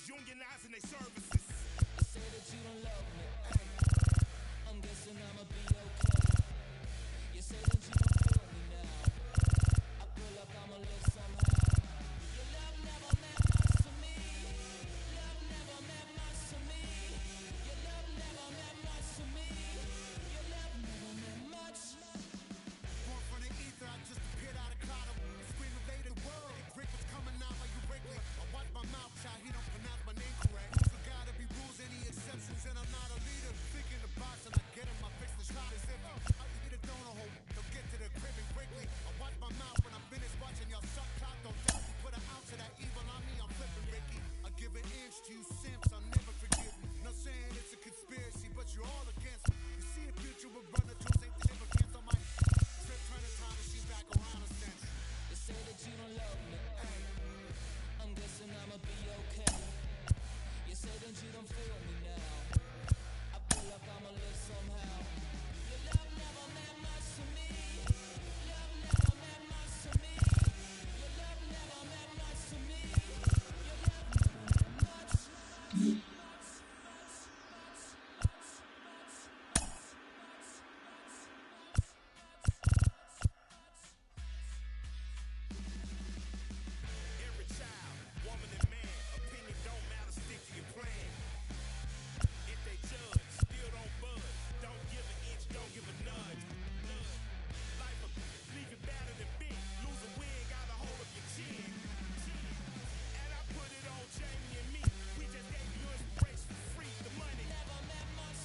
Unionizing their services. I say that you don't love me. I'm guessing I'ma be okay. You say that you don't feel me now. I feel like I'ma live somehow. Your love never meant much to me. Love never meant much to me. Your love never meant much to me. Your love never meant much. Born from the ether, I just appeared out of cloud. Scream invaded the world. Rick was coming out like you Wrigley. I watch my mouth shot, he don't pronounce my name correct. Rules gotta be rules, any exceptions, and I'm not a leader. Thinking the box and I get him, I fix the shot as if I eat a donut hole. They'll get to the crib and quickly. I watch my mouth when I'm finished watching y'all suck clock. Don't doubt me, put an ounce of that evil on me, I'm flipping Ricky. I give an inch to you simps, I'll never forgive you. Not saying it's a conspiracy, but you're all against me. You see a future with runner tools, ain't the ever cancel my trip, turn the time machine back around a sense. They say that you don't love me, hey. I'm guessing I'ma be okay. You say that you don't feel me now. I feel like I'ma live somehow. Your love never meant much to me. Love never meant much to me. Your love never meant much to me. Your love never meant much. Every child, woman and man, opinion don't matter, stick to your plan. If they judge, still don't budge. Don't give an inch, don't give a nudge. Life will leave you battered and bent. Lose a win, got a hold of your chin. And I put it on Jamie and me. We just gave you inspiration for free. The money never meant much.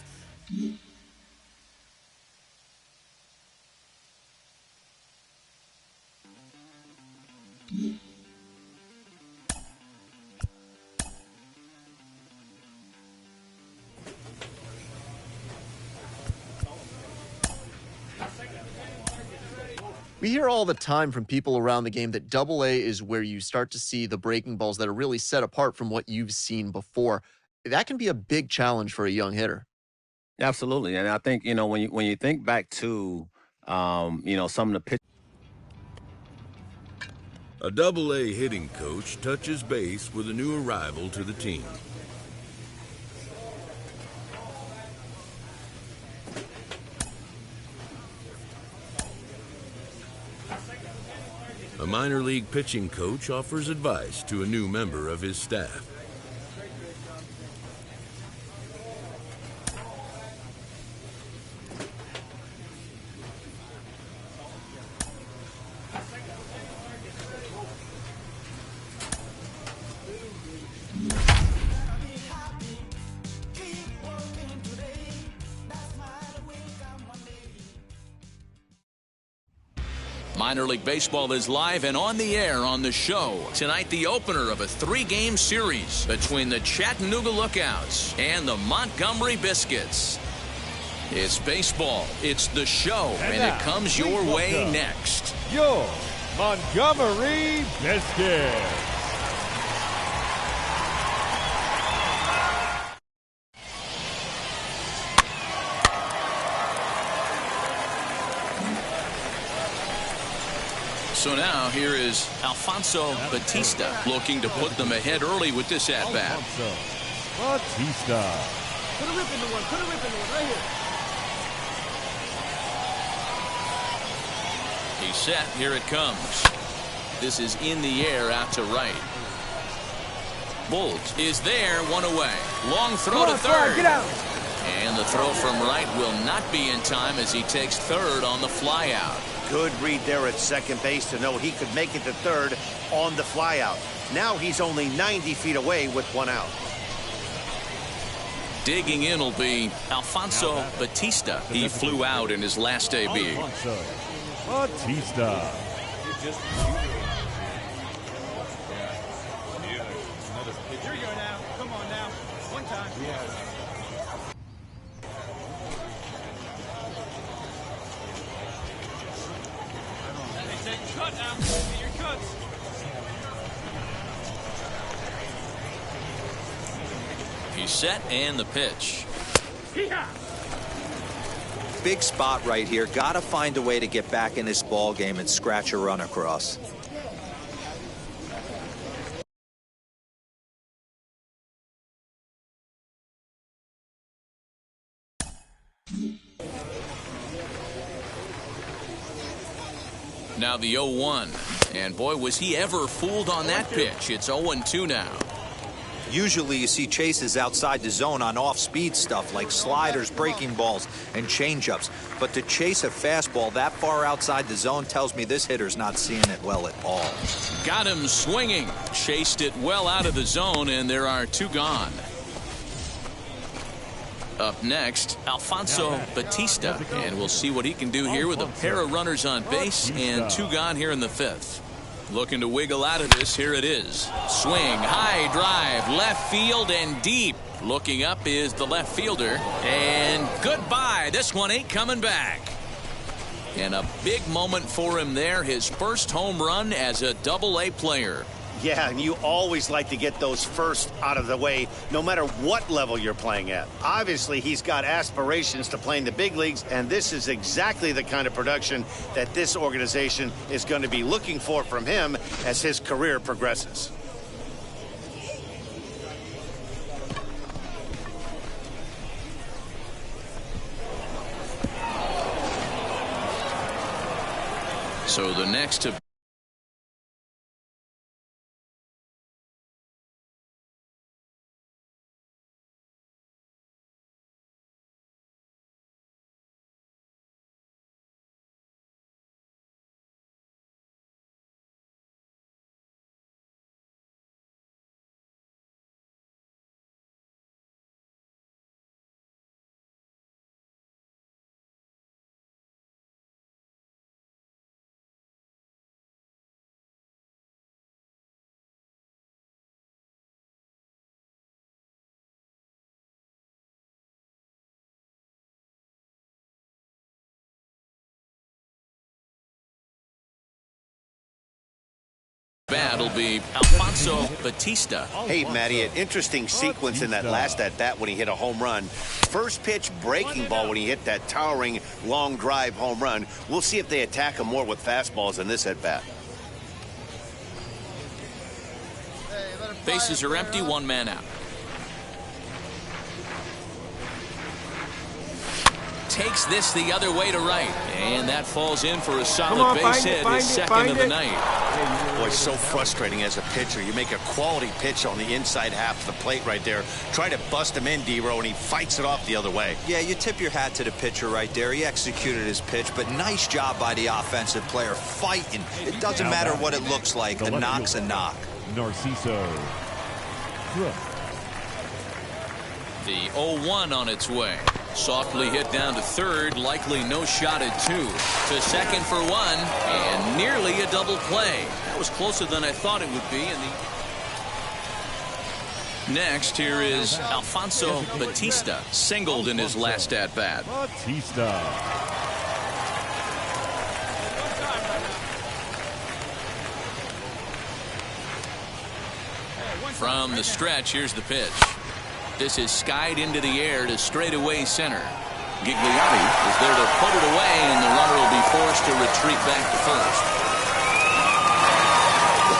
We hear all the time from people around the game that Double A is where you start to see the breaking balls that are really set apart from what you've seen before. That can be a big challenge for a young hitter. Absolutely, and I think when you think back to some of the pitch. A Double-A hitting coach touches base with a new arrival to the team. A minor league pitching coach offers advice to a new member of his staff. Minor League Baseball is live and on the air on the show. Tonight, the opener of a 3-game series between the Chattanooga Lookouts and the Montgomery Biscuits. It's baseball, it's the show, and it comes your way next. Your Montgomery Biscuits. So now here is Alfonso Batista looking to put them ahead early with this at-bat. Batista. Put a rip in the one. Put a rip in the one right here. He's set. Here it comes. This is in the air out to right. Bulls is there, one away. Long throw to third. Get out. And the throw from right will not be in time as he takes third on the flyout. Good read there at second base to know he could make it to third on the flyout. Now he's only 90 feet away with one out. Digging in will be Alfonso Batista. He flew out in his last debut. Alfonso Batista. Here you go now. Come on now. One time. Hey, take a cut now. Get your cuts. He's set and the pitch. Big spot right here. Got to find a way to get back in this ball game and scratch a run across. Now the 0-1. And boy, was he ever fooled on that pitch. It's 0-2 now. Usually you see chases outside the zone on off-speed stuff like sliders, breaking balls, and changeups. But to chase a fastball that far outside the zone tells me this hitter's not seeing it well at all. Got him swinging. Chased it well out of the zone, and there are 2 gone. Up next, Alfonso Batista. And we'll see what he can do here with a pair of runners on base and 2 gone here in the 5th. Looking to wiggle out of this. Here it is. Swing, high drive, left field and deep. Looking up is the left fielder. And goodbye. This one ain't coming back. And a big moment for him there. His first home run as a Double-A player. Yeah, and you always like to get those first out of the way, no matter what level you're playing at. Obviously, he's got aspirations to play in the big leagues, and this is exactly the kind of production that this organization is going to be looking for from him as his career progresses. So the next to bat will be Alfonso Batista. Hey, Matty, an interesting sequence in that last at-bat when he hit a home run. First pitch breaking ball when he hit that towering long drive home run. We'll see if they attack him more with fastballs in this at-bat. Bases are empty, 1 man out. Takes this the other way to right. And that falls in for a solid base hit, his second of the night. Boy, so frustrating as a pitcher. You make a quality pitch on the inside half of the plate right there. Try to bust him in, D-Row, and he fights it off the other way. Yeah, you tip your hat to the pitcher right there. He executed his pitch, but nice job by the offensive player fighting. It doesn't matter what it looks like. A knock's a knock. Narciso. The 0-1 on its way. Softly hit down to third, likely no shot at 2. To second for 1, and nearly a double play. That was closer than I thought it would be. Next, here is Alfonso Batista, singled in his last at-bat. Batista. From the stretch, here's the pitch. This is skied into the air to straightaway center. Gigliotti is there to put it away, and the runner will be forced to retreat back to first.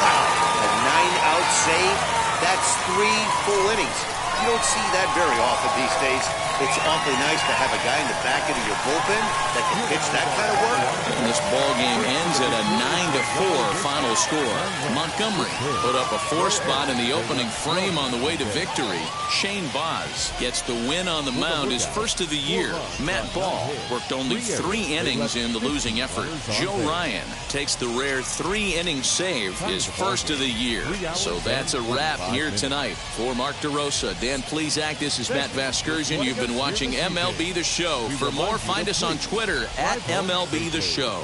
Wow, a 9-out save. That's 3 full innings. You don't see that very often these days. It's awfully nice to have a guy in the back end of your bullpen that can pitch that kind of work. And this ball game ends at a 9-4 final score. Montgomery put up a 4 spot in the opening frame on the way to victory. Shane Baz gets the win on the mound, his first of the year. Matt Ball worked only 3 innings in the losing effort. Joe Ryan takes the rare 3-inning save, his first of the year. So that's a wrap here tonight. For Mark DeRosa, Dan Plesac, this is Matt Vasgersian. You've been watching MLB The Show. For more, find us on Twitter at MLB The Show.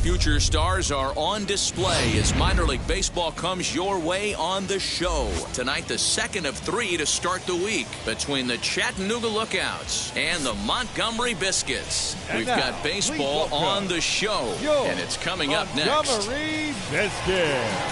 Future stars are on display as minor league baseball comes your way on The Show. Tonight, the second of 3 to start the week between the Chattanooga Lookouts and the Montgomery Biscuits. We've got baseball on The Show, and it's coming up next. Montgomery Biscuits.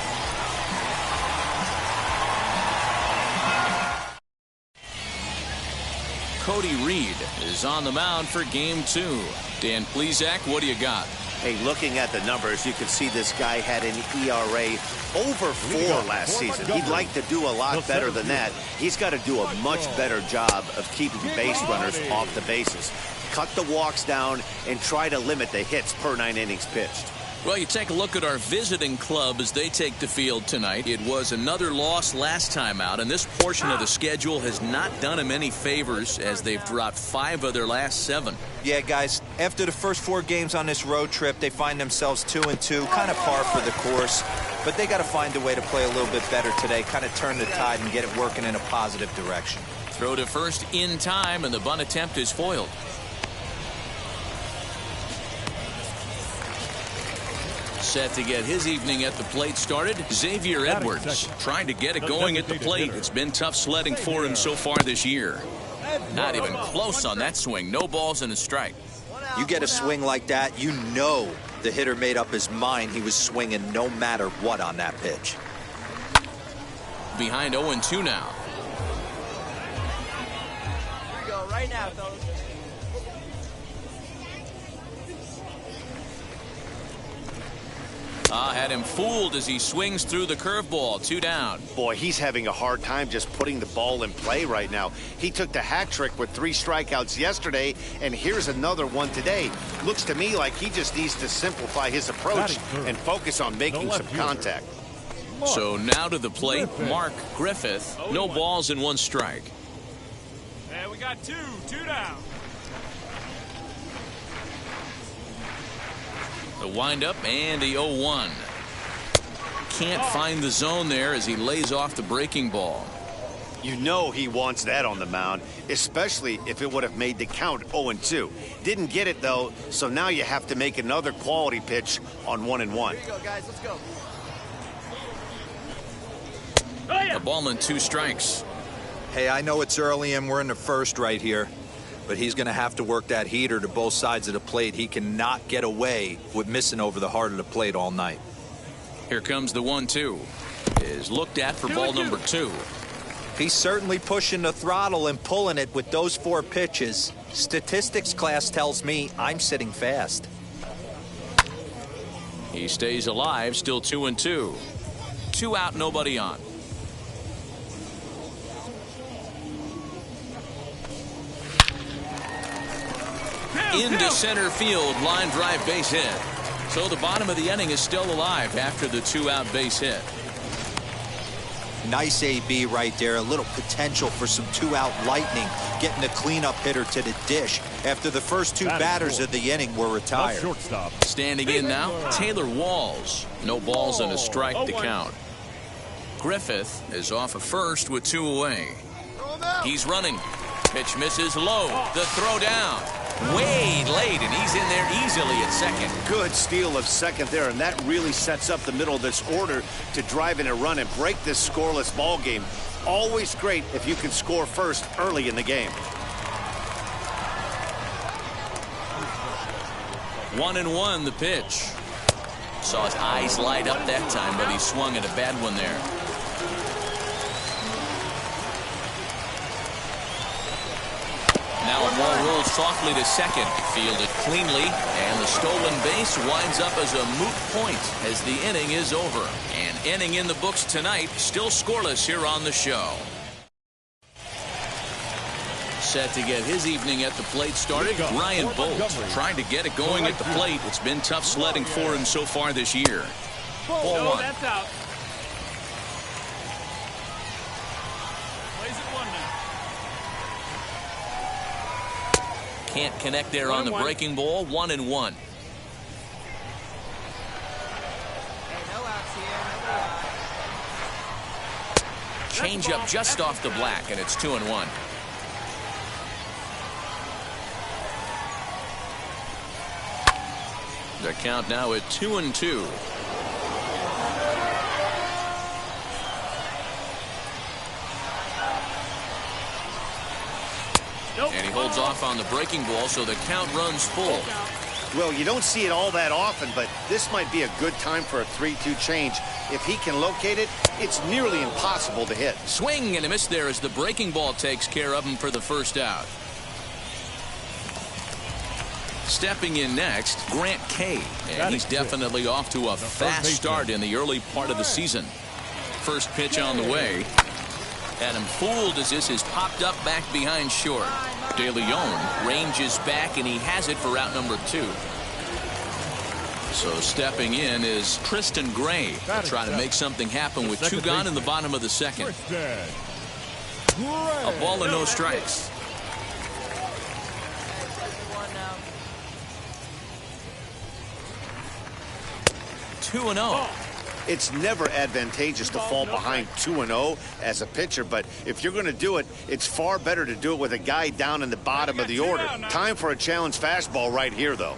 Cody Reed is on the mound for Game 2. Dan Plesac, what do you got? Hey, looking at the numbers, you can see this guy had an ERA over 4 last season. He'd like to do a lot better than that. He's got to do a much better job of keeping base runners off the bases. Cut the walks down and try to limit the hits per 9 innings pitched. Well, you take a look at our visiting club as they take the field tonight. It was another loss last time out, and this portion of the schedule has not done them any favors as they've dropped 5 of their last 7. Yeah, guys, after the first 4 games on this road trip, they find themselves 2-2, kind of par for the course. But they got to find a way to play a little bit better today, kind of turn the tide and get it working in a positive direction. Throw to first in time, and the bunt attempt is foiled. Set to get his evening at the plate started, Xavier Edwards trying to get it going at the plate. It's been tough sledding for him so far this year. Not even close on that swing. No balls and a strike. You get a swing like that, you know the hitter made up his mind he was swinging no matter what on that pitch. Behind 0-2 now. Here we go right now, fellas. Had him fooled as he swings through the curveball. 2 down. Boy, he's having a hard time just putting the ball in play right now. He took the hat trick with 3 strikeouts yesterday, and here's another one today. Looks to me like he just needs to simplify his approach and focus on making some contact. So now to the plate, Mark Griffith. No balls and 1 strike. And we got 2 down. The windup and the 0-1. Can't find the zone there as he lays off the breaking ball. You know he wants that on the mound, especially if it would have made the count 0-2. Didn't get it, though, so now you have to make another quality pitch on 1-1. Here you go, guys. Let's go. A ball and 2 strikes. Hey, I know it's early and we're in the first right here, but he's going to have to work that heater to both sides of the plate. He cannot get away with missing over the heart of the plate all night. Here comes the 1-2. Is looked at for ball number 2. He's certainly pushing the throttle and pulling it with those 4 pitches. Statistics class tells me I'm sitting fast. He stays alive, still 2-2. 2 out, nobody on. Into center field, line drive base hit. So the bottom of the inning is still alive after the 2-out base hit. Nice AB right there. A little potential for some 2-out lightning, getting the cleanup hitter to the dish after the first 2 batters of the inning were retired. Shortstop. Standing in now, Taylor Walls. No balls and a strike to count. Griffith is off of first with 2 away. He's running. Pitch misses low. The throw down. Way late, and he's in there easily at second. Good steal of second there, and that really sets up the middle of this order to drive in a run and break this scoreless ball game. Always great if you can score first early in the game. 1-1 the pitch. Saw his eyes light up that time, but he swung at a bad one there. Now a ball rolls softly to second, fielded cleanly, and the stolen base winds up as a moot point as the inning is over. An inning in the books tonight, still scoreless here on the show. Set to get his evening at the plate started, Ryan Bolt trying to get it going at the plate. It's been tough sledding for him so far this year. Ball 1. That's out. Plays it 1 now. Can't connect there on the breaking ball. 1-1. Change up just off the black, and it's 2-1. The count now at 2-2. And he holds off on the breaking ball, so the count runs full. Well, you don't see it all that often, but this might be a good time for a 3-2 change. If he can locate it, it's nearly impossible to hit. Swing and a miss there as the breaking ball takes care of him for the first out. Stepping in next, Grant Kay, and he's definitely off to a fast start in the early part of the season. First pitch on the way. Had him fooled as this is popped up back behind short. De Leon ranges back, and he has it for out number 2. So stepping in is Tristan Gray. Trying to make something happen with 2 gone in the bottom of the second. A ball and no strikes. 2-0. It's never advantageous to fall behind 2-0 as a pitcher, but if you're going to do it, it's far better to do it with a guy down in the bottom of the order. Time for a challenge fastball right here, though.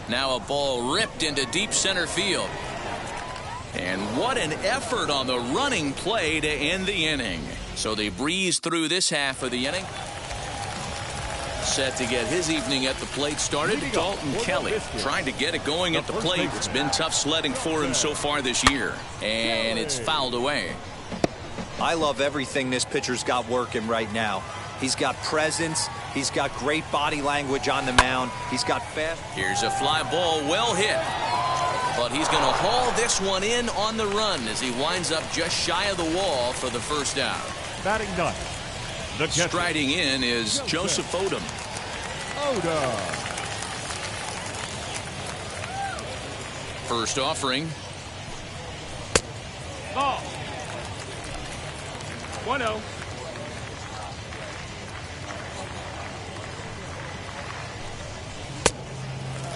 Now a ball ripped into deep center field. And what an effort on the running play to end the inning. So they breeze through this half of the inning. Set to get his evening at the plate started, Dalton Kelly trying to get it going at the plate. It's been tough sledding for him so far this year, and it's fouled away. I love everything this pitcher's got working right now. He's got presence. He's got great body language on the mound. He's got fast. Here's a fly ball, well hit. But he's going to haul this one in on the run as he winds up just shy of the wall for the first out. Batting done. Striding in is Joseph Odom. First offering. Ball. 1-0.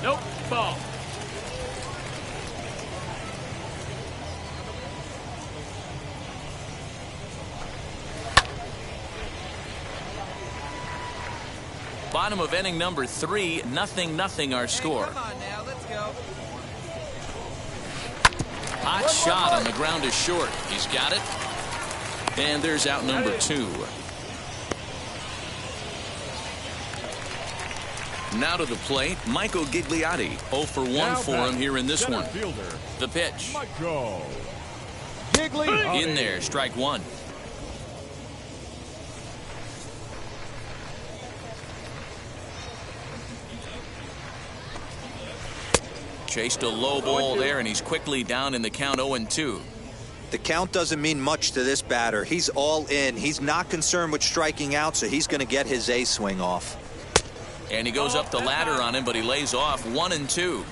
Nope. ball. Bottom of inning number 3, 0-0 our score. Come on now, let's go. Hot shot on the ground is short. He's got it. And there's out number 2. Now to the plate, Michael Gigliotti. 0 for 1 for him here in this one. The pitch. Michael Gigliotti. In there, strike 1. Chased a low ball there, and he's quickly down in the count 0-2. The count doesn't mean much to this batter. He's all in. He's not concerned with striking out, so he's going to get his A swing off. And he goes up the ladder on him, but he lays off 1-2.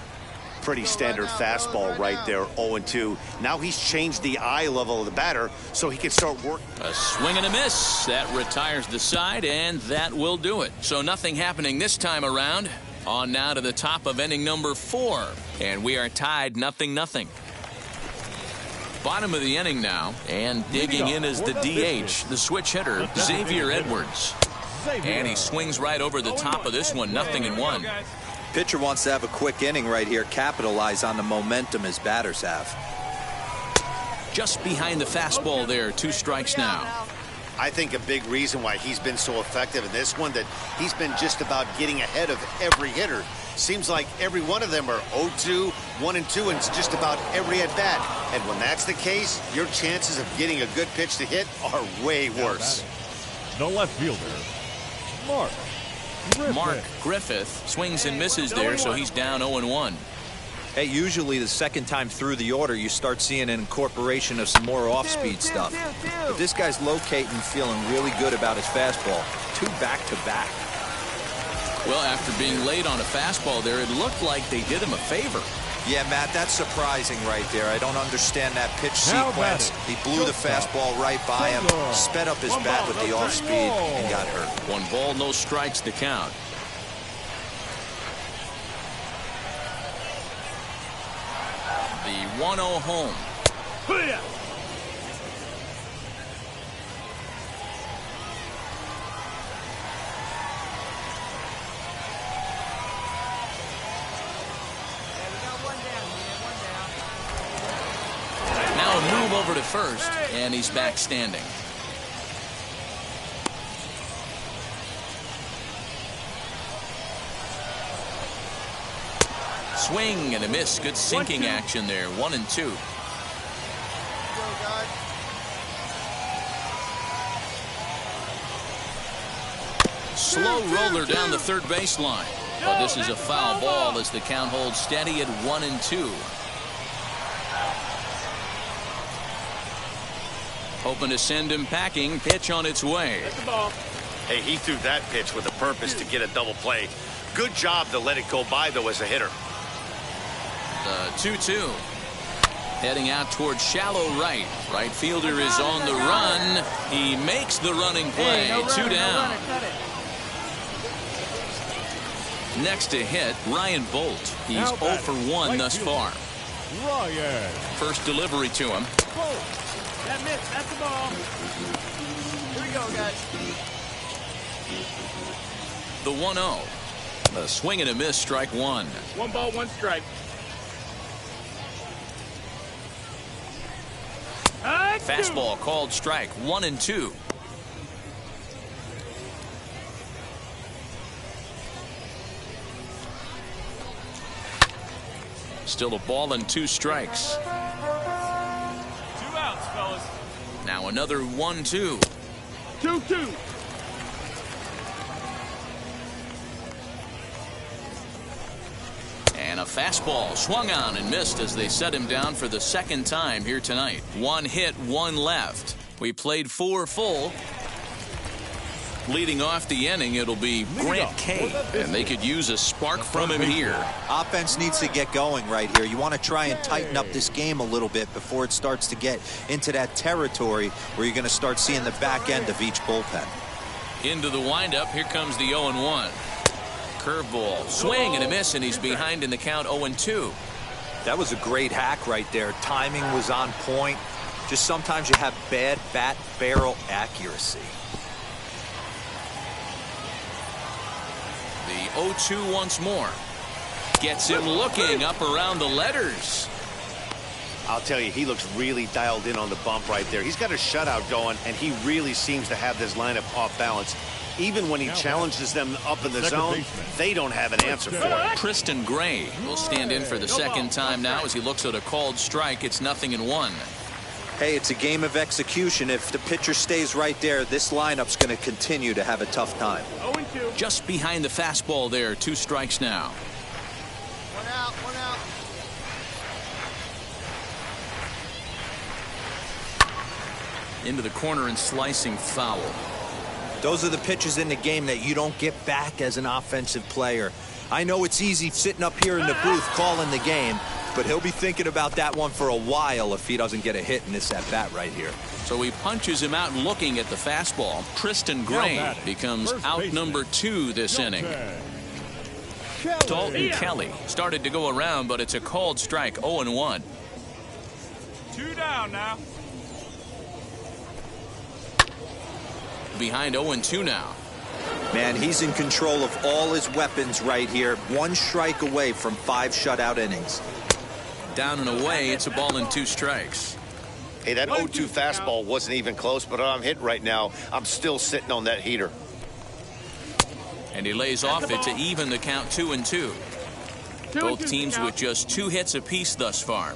Pretty standard fastball right there, 0-2. Now he's changed the eye level of the batter so he can start working. A swing and a miss. That retires the side, and that will do it. So nothing happening this time around. On now to the top of inning number 4. And we are tied 0-0. Bottom of the inning now. And digging in is the DH, the switch hitter, Xavier Edwards. And he swings right over the top of this one, 0-1. Pitcher wants to have a quick inning right here, capitalize on the momentum his batters have. Just behind the fastball there, 2 strikes now. I think a big reason why he's been so effective in this one, that he's been just about getting ahead of every hitter. Seems like every one of them are 0-2, 1-2, and it's just about every at-bat. And when that's the case, your chances of getting a good pitch to hit are way worse. The left fielder, Mark Griffith swings and misses there, so he's down 0-1. Hey, usually the second time through the order, you start seeing an incorporation of some more off-speed stuff. But this guy's locating, feeling really good about his fastball. 2 back-to-back. Well, after being late on a fastball there, it looked like they did him a favor. Yeah, Matt, that's surprising right there. I don't understand that pitch sequence. He blew the fastball right by him, sped up his bat with the off-speed, and got hurt. 1 ball, no strikes to count. The 1-0 home. Now a move over to first, and he's back standing. Swing and a miss. Good sinking action there. 1-2. Slow roller down the third baseline. But this is a foul ball as the count holds steady at 1-2. Hoping to send him packing. Pitch on its way. Hey, he threw that pitch with a purpose to get a double play. Good job to let it go by, though, as a hitter. The 2-2. Heading out towards shallow right. Right fielder is on the run. He makes the running play. 2 down. Next to hit, Ryan Bolt. He's 0 for 1 thus far. First delivery to him. That miss, that's the ball. Here we go, guys. The 1-0. A swing and a miss, strike 1. 1 ball, 1 strike. Fastball called strike. 1-2. Still a ball and 2 strikes. 2 outs, fellas. Now another 1-2. 2-2. And a fastball swung on and missed as they set him down for the second time here tonight. 1 hit, 1 left. We played 4 full. Leading off the inning, it'll be Grant Kay, and they could use a spark from him here. Offense needs to get going right here. You want to try and tighten up this game a little bit before it starts to get into that territory where you're going to start seeing the back end of each bullpen. Into the windup, here comes the 0-1. Curveball, swing and a miss, and he's behind in the count 0-2. That was a great hack right there. Timing was on point. Just sometimes you have bad bat barrel accuracy. The 0-2 once more. Gets him looking up around the letters. I'll tell you, he looks really dialed in on the bump right there. He's got a shutout going, and he really seems to have this lineup off balance. Even when he challenges them up in the zone, they don't have an answer for it. Tristan Gray will stand in for the second time now as he looks at a called strike. It's 0-1. Hey, it's a game of execution. If the pitcher stays right there, this lineup's going to continue to have a tough time. 0-2. Just behind the fastball there. 2 strikes now. One out, one out. Into the corner and slicing foul. Those are the pitches in the game that you don't get back as an offensive player. I know it's easy sitting up here in the booth calling the game, but he'll be thinking about that one for a while if he doesn't get a hit in this at-bat right here. So he punches him out looking at the fastball. Tristan Gray becomes out number 2 this inning. Dalton Kelly started to go around, but it's a called strike. 0-1. 2 down now. Behind 0-2 now. Man, he's in control of all his weapons right here. 1 strike away from 5 shutout innings. Down and away, it's a ball and 2 strikes. Hey, that 0-2 fastball wasn't even close, but I'm hit right now. I'm still sitting on that heater. And he lays off it to even the count 2-2. Both teams with just 2 hits apiece thus far.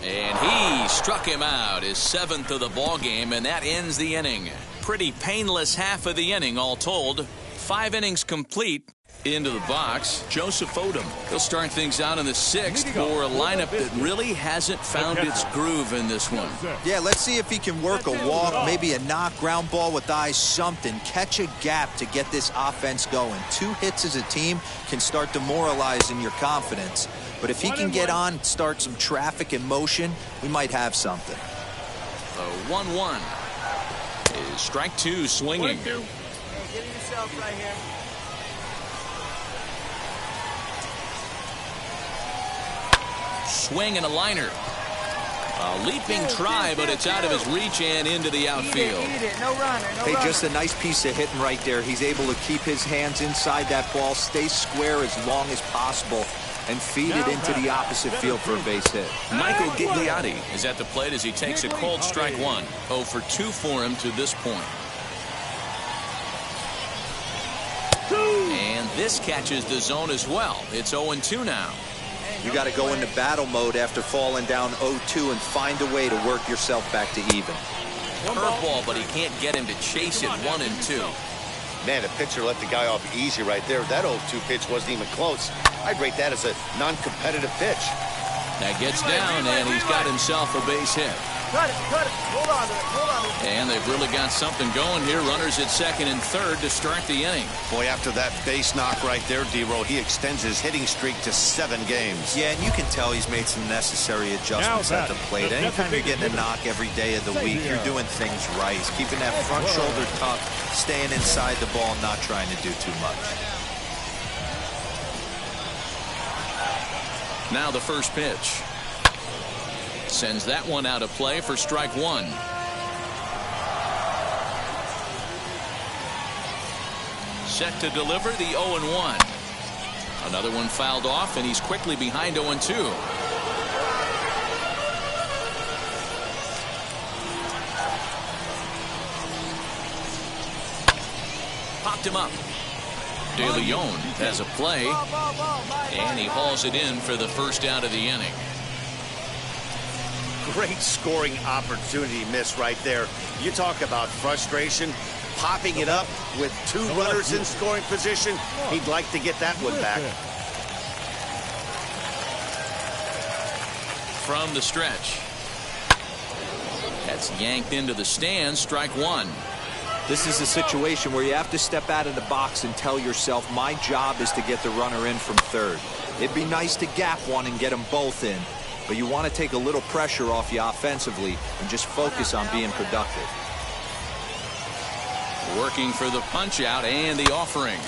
And he struck him out, his 7th of the ball game, and that ends the inning. Pretty painless half of the inning, all told. 5 innings complete. Into the box, Joseph Odom. He'll start things out in the 6th for a lineup that really hasn't found its groove in this one. Yeah, let's see if he can work a walk, maybe a knock, ground ball with eyes, something. Catch a gap to get this offense going. 2 hits as a team can start demoralizing your confidence. But if he can get on, start some traffic in motion, we might have something. The 1-1 is strike 2 swinging. Hey, get it yourself right here. Swing and a liner. A leaping try, but it's out of his reach and into the outfield. Eat it. No runner, no Hey, runner. just a nice piece of hitting right there. He's able to keep his hands inside that ball, stay square as long as possible, and feed it into the opposite field for a base hit. Michael Gigliotti is at the plate as he takes a cold strike 1. 0 for 2 for him to this point. And this catches the zone as well. It's 0-2 now. You got to go into battle mode after falling down 0-2 and find a way to work yourself back to even. Curveball, but he can't get him to chase it. 1-2. Man, the pitcher let the guy off easy right there. That 0-2 pitch wasn't even close. I'd rate that as a non-competitive pitch. That gets down, and he's got himself a base hit. Cut it, cut it. Hold on to it, hold on to it. And they've really got something going here. Runners at 2nd and 3rd to start the inning. Boy, after that base knock right there, D-Roll, he extends his hitting streak to 7 games. Yeah, and you can tell he's made some necessary adjustments at the plate. Anytime you're getting a knock every day of the week, you're doing things right. He's keeping that front shoulder tucked, staying inside the ball, not trying to do too much. Now the first pitch. Sends that one out of play for strike 1. Set to deliver the 0-1. Another one fouled off, and he's quickly behind 0-2. Popped him up. De Leon has a play, and he hauls it in for the first out of the inning. Great scoring opportunity miss right there. You talk about frustration, popping it up with 2 runners in scoring position. He'd like to get that one back. From the stretch. That's yanked into the stands. Strike 1. This is a situation where you have to step out of the box and tell yourself, my job is to get the runner in from 3rd. It'd be nice to gap one and get them both in, but you want to take a little pressure off you offensively and just focus on being productive. Working for the punch out and the offering.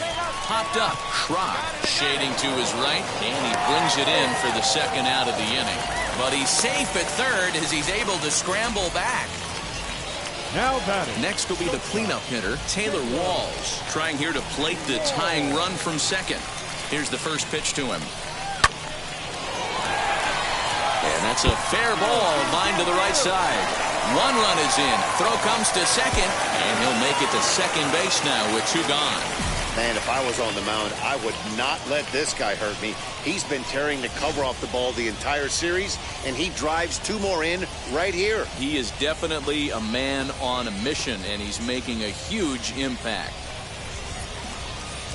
Popped up. Schrock shading to his right, and he brings it in for the second out of the inning. But he's safe at third as he's able to scramble back. Now batting. Next will be the cleanup hitter, Taylor Walls, trying here to plate the tying run from second. Here's the first pitch to him. And that's a fair ball, line to the right side. One run is in. Throw comes to second, and he'll make it to second base now with 2 gone. Man, if I was on the mound, I would not let this guy hurt me. He's been tearing the cover off the ball the entire series, and he drives 2 more in right here. He is definitely a man on a mission, and he's making a huge impact.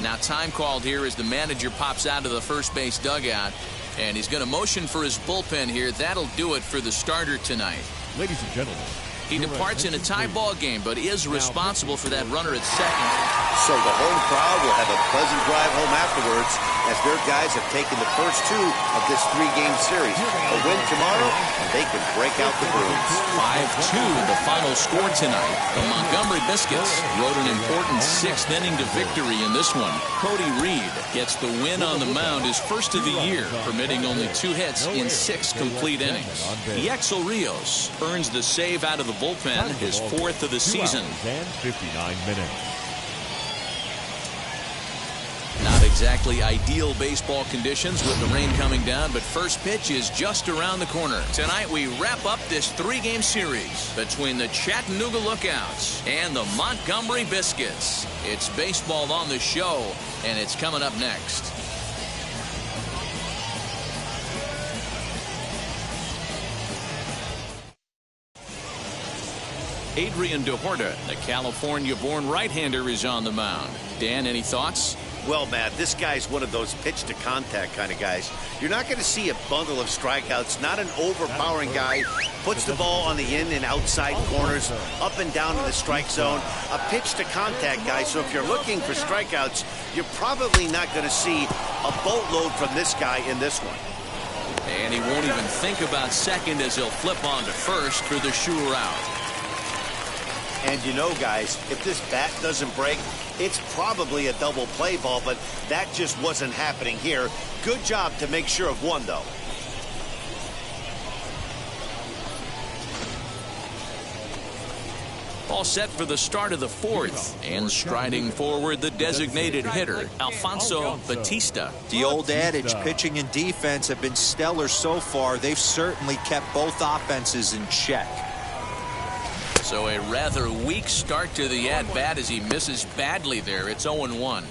Now time called here as the manager pops out of the first base dugout, and he's going to motion for his bullpen here. That'll do it for the starter tonight. Ladies and gentlemen. He departs in a tie ball game, but is responsible for that runner at second. So the home crowd will have a pleasant drive home afterwards as their guys have taken the first 2 of this 3-game series. A win tomorrow, and they can break out the brooms. 5-2 the final score tonight. The Montgomery Biscuits rode an important 6th inning to victory in this one. Cody Reed gets the win on the mound, his first of the year, permitting only 2 hits in 6 complete innings. Yexel Rios earns the save out of the bullpen, his 4th of the season. 2 hours and 59 minutes. Not exactly ideal baseball conditions with the rain coming down, but first pitch is just around the corner. Tonight we wrap up this 3-game series between the Chattanooga Lookouts and the Montgomery Biscuits. It's baseball on the show, and it's coming up next. Adrian DeHorta, the California-born right-hander, is on the mound. Dan, any thoughts? Well, Matt, this guy's one of those pitch-to-contact kind of guys. You're not going to see a bundle of strikeouts, not an overpowering guy. Puts the ball on the in and outside corners, up and down in the strike zone. A pitch-to-contact guy, so if you're looking for strikeouts, you're probably not going to see a boatload from this guy in this one. And he won't even think about second as he'll flip on to first for the sure out. And you know, guys, if this bat doesn't break, it's probably a double play ball, but that just wasn't happening here. Good job to make sure of one, though. All set for the start of the 4th, and striding forward the designated hitter, Alfonso Batista. The old adage, pitching and defense have been stellar so far. They've certainly kept both offenses in check. So a rather weak start to the at-bat as he misses badly there. It's 0-1.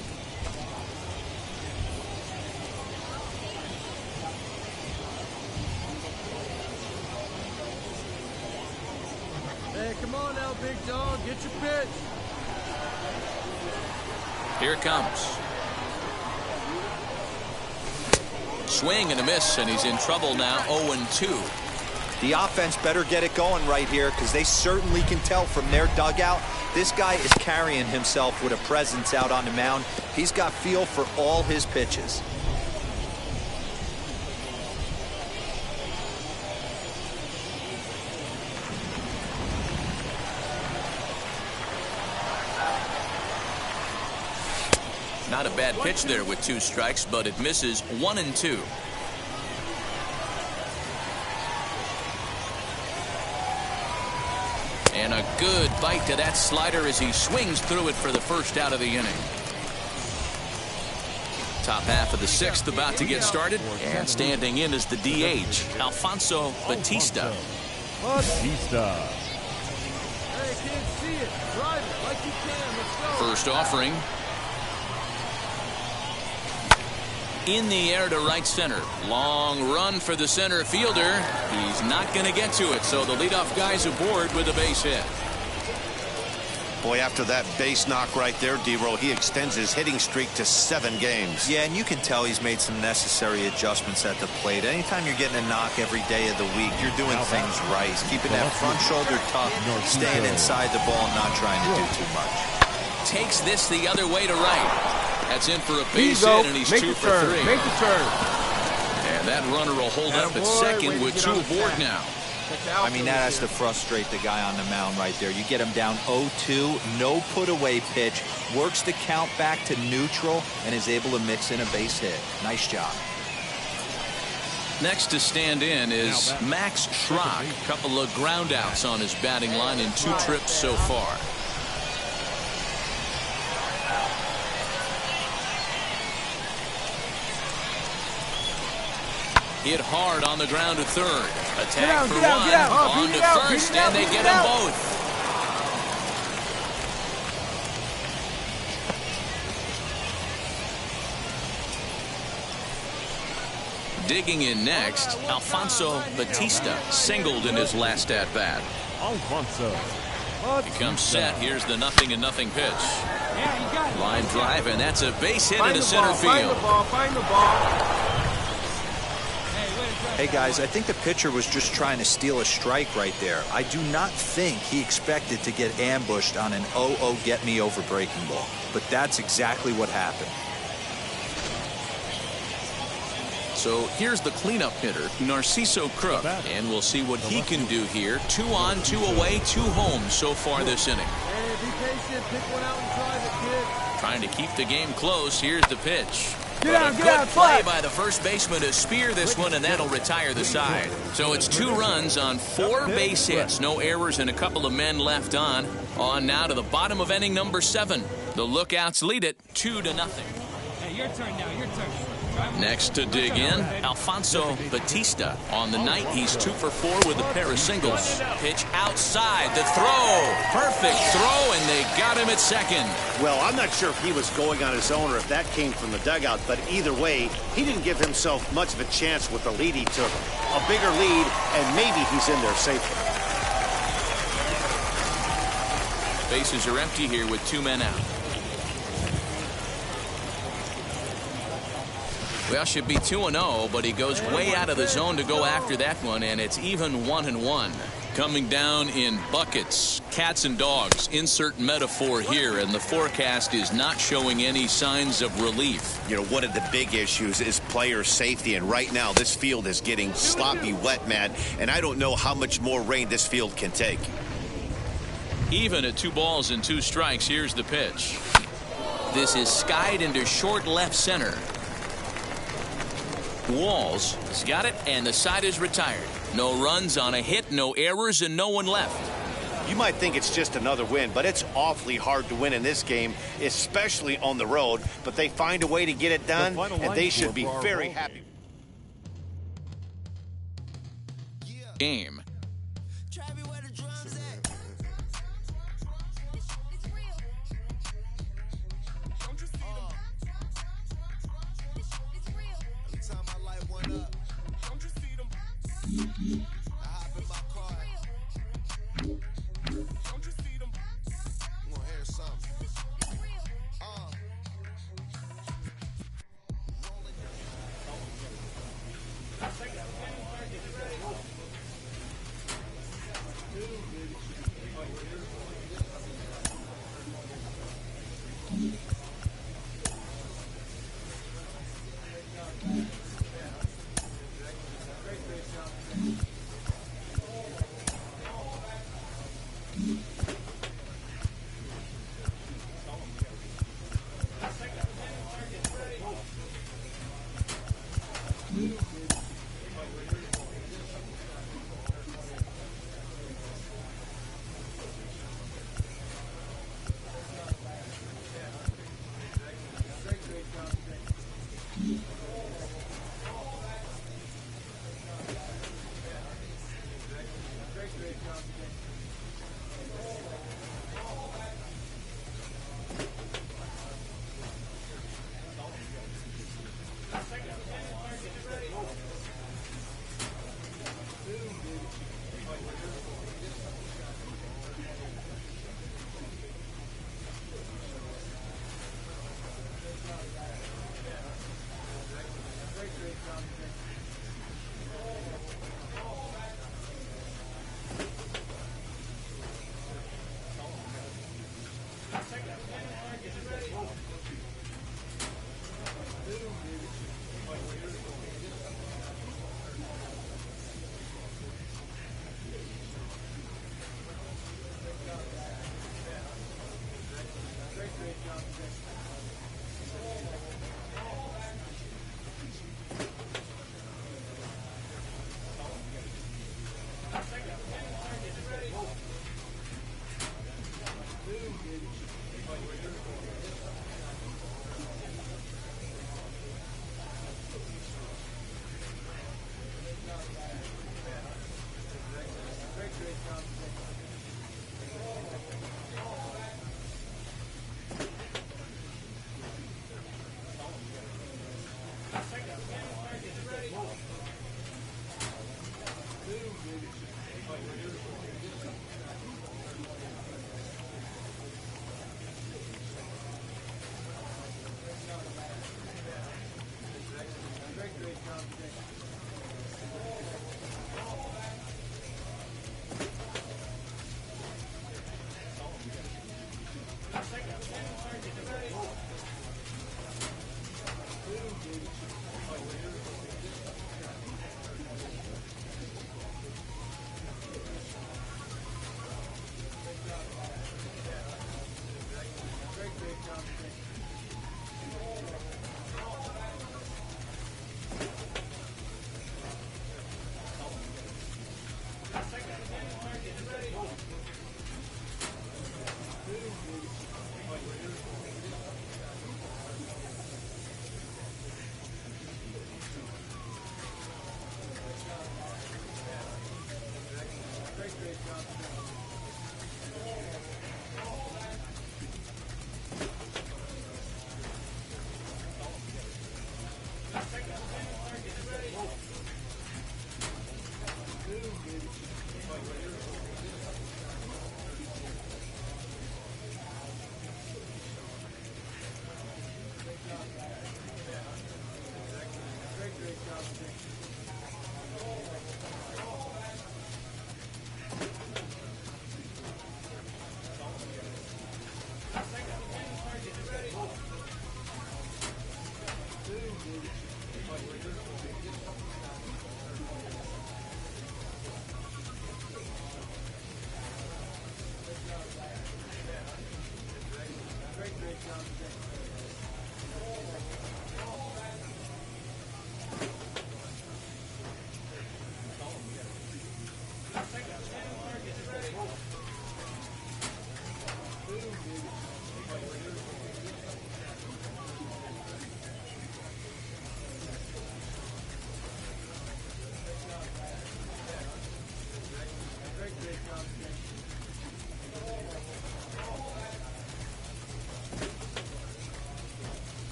Hey, come on now, big dog. Get your pitch. Here it comes. Swing and a miss, and he's in trouble now. 0-2. The offense better get it going right here because they certainly can tell from their dugout this guy is carrying himself with a presence out on the mound. He's got feel for all his pitches. Not a bad pitch there with 2 strikes, but it misses. 1-2. And a good bite to that slider as he swings through it for the first out of the inning. Top half of the 6th about to get started, and standing in is the DH, Alfonso Batista. Batista. Hey, can't see it. Drive it like you can. Let's go. First offering. In the air to right center. Long run for the center fielder. He's not going to get to it, so the leadoff guy's aboard with a base hit. Boy, after that base knock right there, D-Roll, he extends his hitting streak to 7 games. Yeah, and you can tell he's made some necessary adjustments at the plate. Anytime you're getting a knock every day of the week, you're doing things right. He's keeping that front shoulder tough, staying inside the ball, not trying to do too much. Takes this the other way to right. That's in for a base hit, and he's 2 for 3. Make the turn. And that runner will hold up at second with 2 aboard now. I mean, that has to frustrate the guy on the mound right there. You get him down 0-2, no put-away pitch, works the count back to neutral, and is able to mix in a base hit. Nice job. Next to stand in is Max Schrock. A couple of ground outs on his batting line in 2 trips so far. Hit hard on the ground to third. Attack for one. On to first, and they get them both. Digging in next, Alfonso Batista singled in his last at-bat. Alfonso. He comes set. Here's the 0-0 pitch. Line drive, and that's a base hit into center field. Find the ball. Hey, guys, I think the pitcher was just trying to steal a strike right there. I do not think he expected to get ambushed on an 0-0 get-me-over breaking ball. But that's exactly what happened. So here's the cleanup hitter, Narciso Crook, and we'll see what he can do here. 2 on, 2 away, 2 home so far this inning. Hey, be patient. Pick one out and try the kid. Trying to keep the game close. Here's the pitch. Get out, a get good out, play flat. by the first baseman to spear this one, and that'll retire the side. So it's 2 runs on 4 base hits. No errors and a couple of men left on. On now to the bottom of inning number 7. The Lookouts lead it 2-0. Hey, your turn now. Your turn. Next to dig in, Alfonso Batista. On the night, he's 2 for 4 with a pair of singles. Pitch outside, the throw. Perfect throw, and they got him at second. Well, I'm not sure if he was going on his own or if that came from the dugout, but either way, he didn't give himself much of a chance with the lead he took. A bigger lead, and maybe he's in there safely. Bases are empty here with 2 men out. Well, should be 2-0, but he goes way out of the zone to go after that one, and it's even 1-1. Coming down in buckets, cats and dogs, insert metaphor here, and the forecast is not showing any signs of relief. You know, one of the big issues is player safety, and right now this field is getting sloppy wet, Matt, and I don't know how much more rain this field can take. Even at 2 balls and 2 strikes, here's the pitch. This is skied into short left center. Walls has got it, and the side is retired. No runs on a hit, no errors, and no one left. You might think it's just another win, but it's awfully hard to win in this game, especially on the road. But they find a way to get it done, and they should be very happy. Game.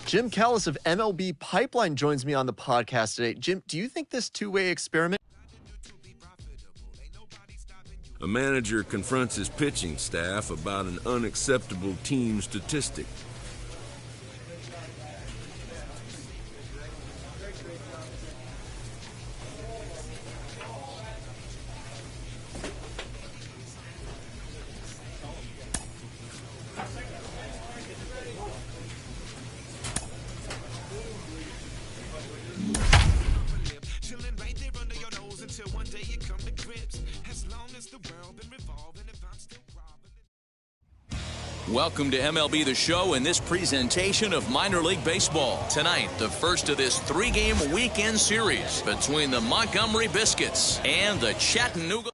Jim Callis of MLB Pipeline joins me on the podcast today. Jim, do you think this two-way experiment? A manager confronts his pitching staff about an unacceptable team statistic. Welcome to MLB The Show and this presentation of minor league baseball. Tonight, the first of this three-game weekend series between the Montgomery Biscuits and the Chattanooga.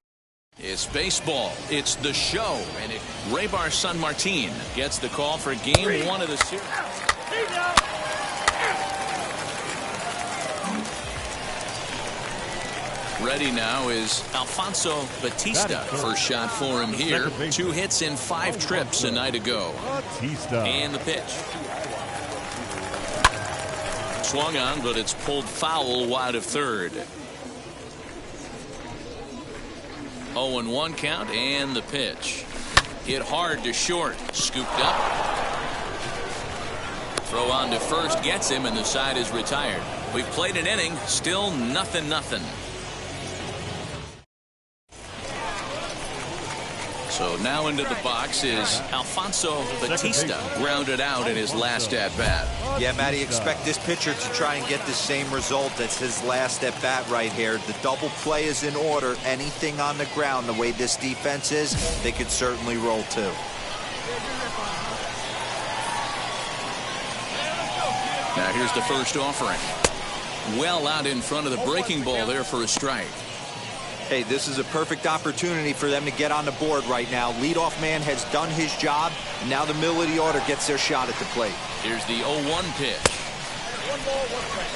It's baseball. It's The Show. And Raybar San Martin gets the call for game one of the series. Ready now is Alfonso Batista. First shot for him here. 2 hits in 5 trips a night ago. And the pitch. Swung on, but it's pulled foul wide of third. 0-1 count and the pitch. Hit hard to short. Scooped up. Throw on to first gets him, and the side is retired. We've played an inning. Still nothing. So now into the box is Alfonso Batista, grounded out in his last at-bat. Yeah, Matty, expect this pitcher to try and get the same result as his last at-bat right here. The double play is in order. Anything on the ground, the way this defense is, they could certainly roll too. Now here's the first offering. Well out in front of the breaking ball there for a strike. Hey, this is a perfect opportunity for them to get on the board right now. Leadoff man has done his job. And now the middle of the order gets their shot at the plate. Here's the 0-1 pitch.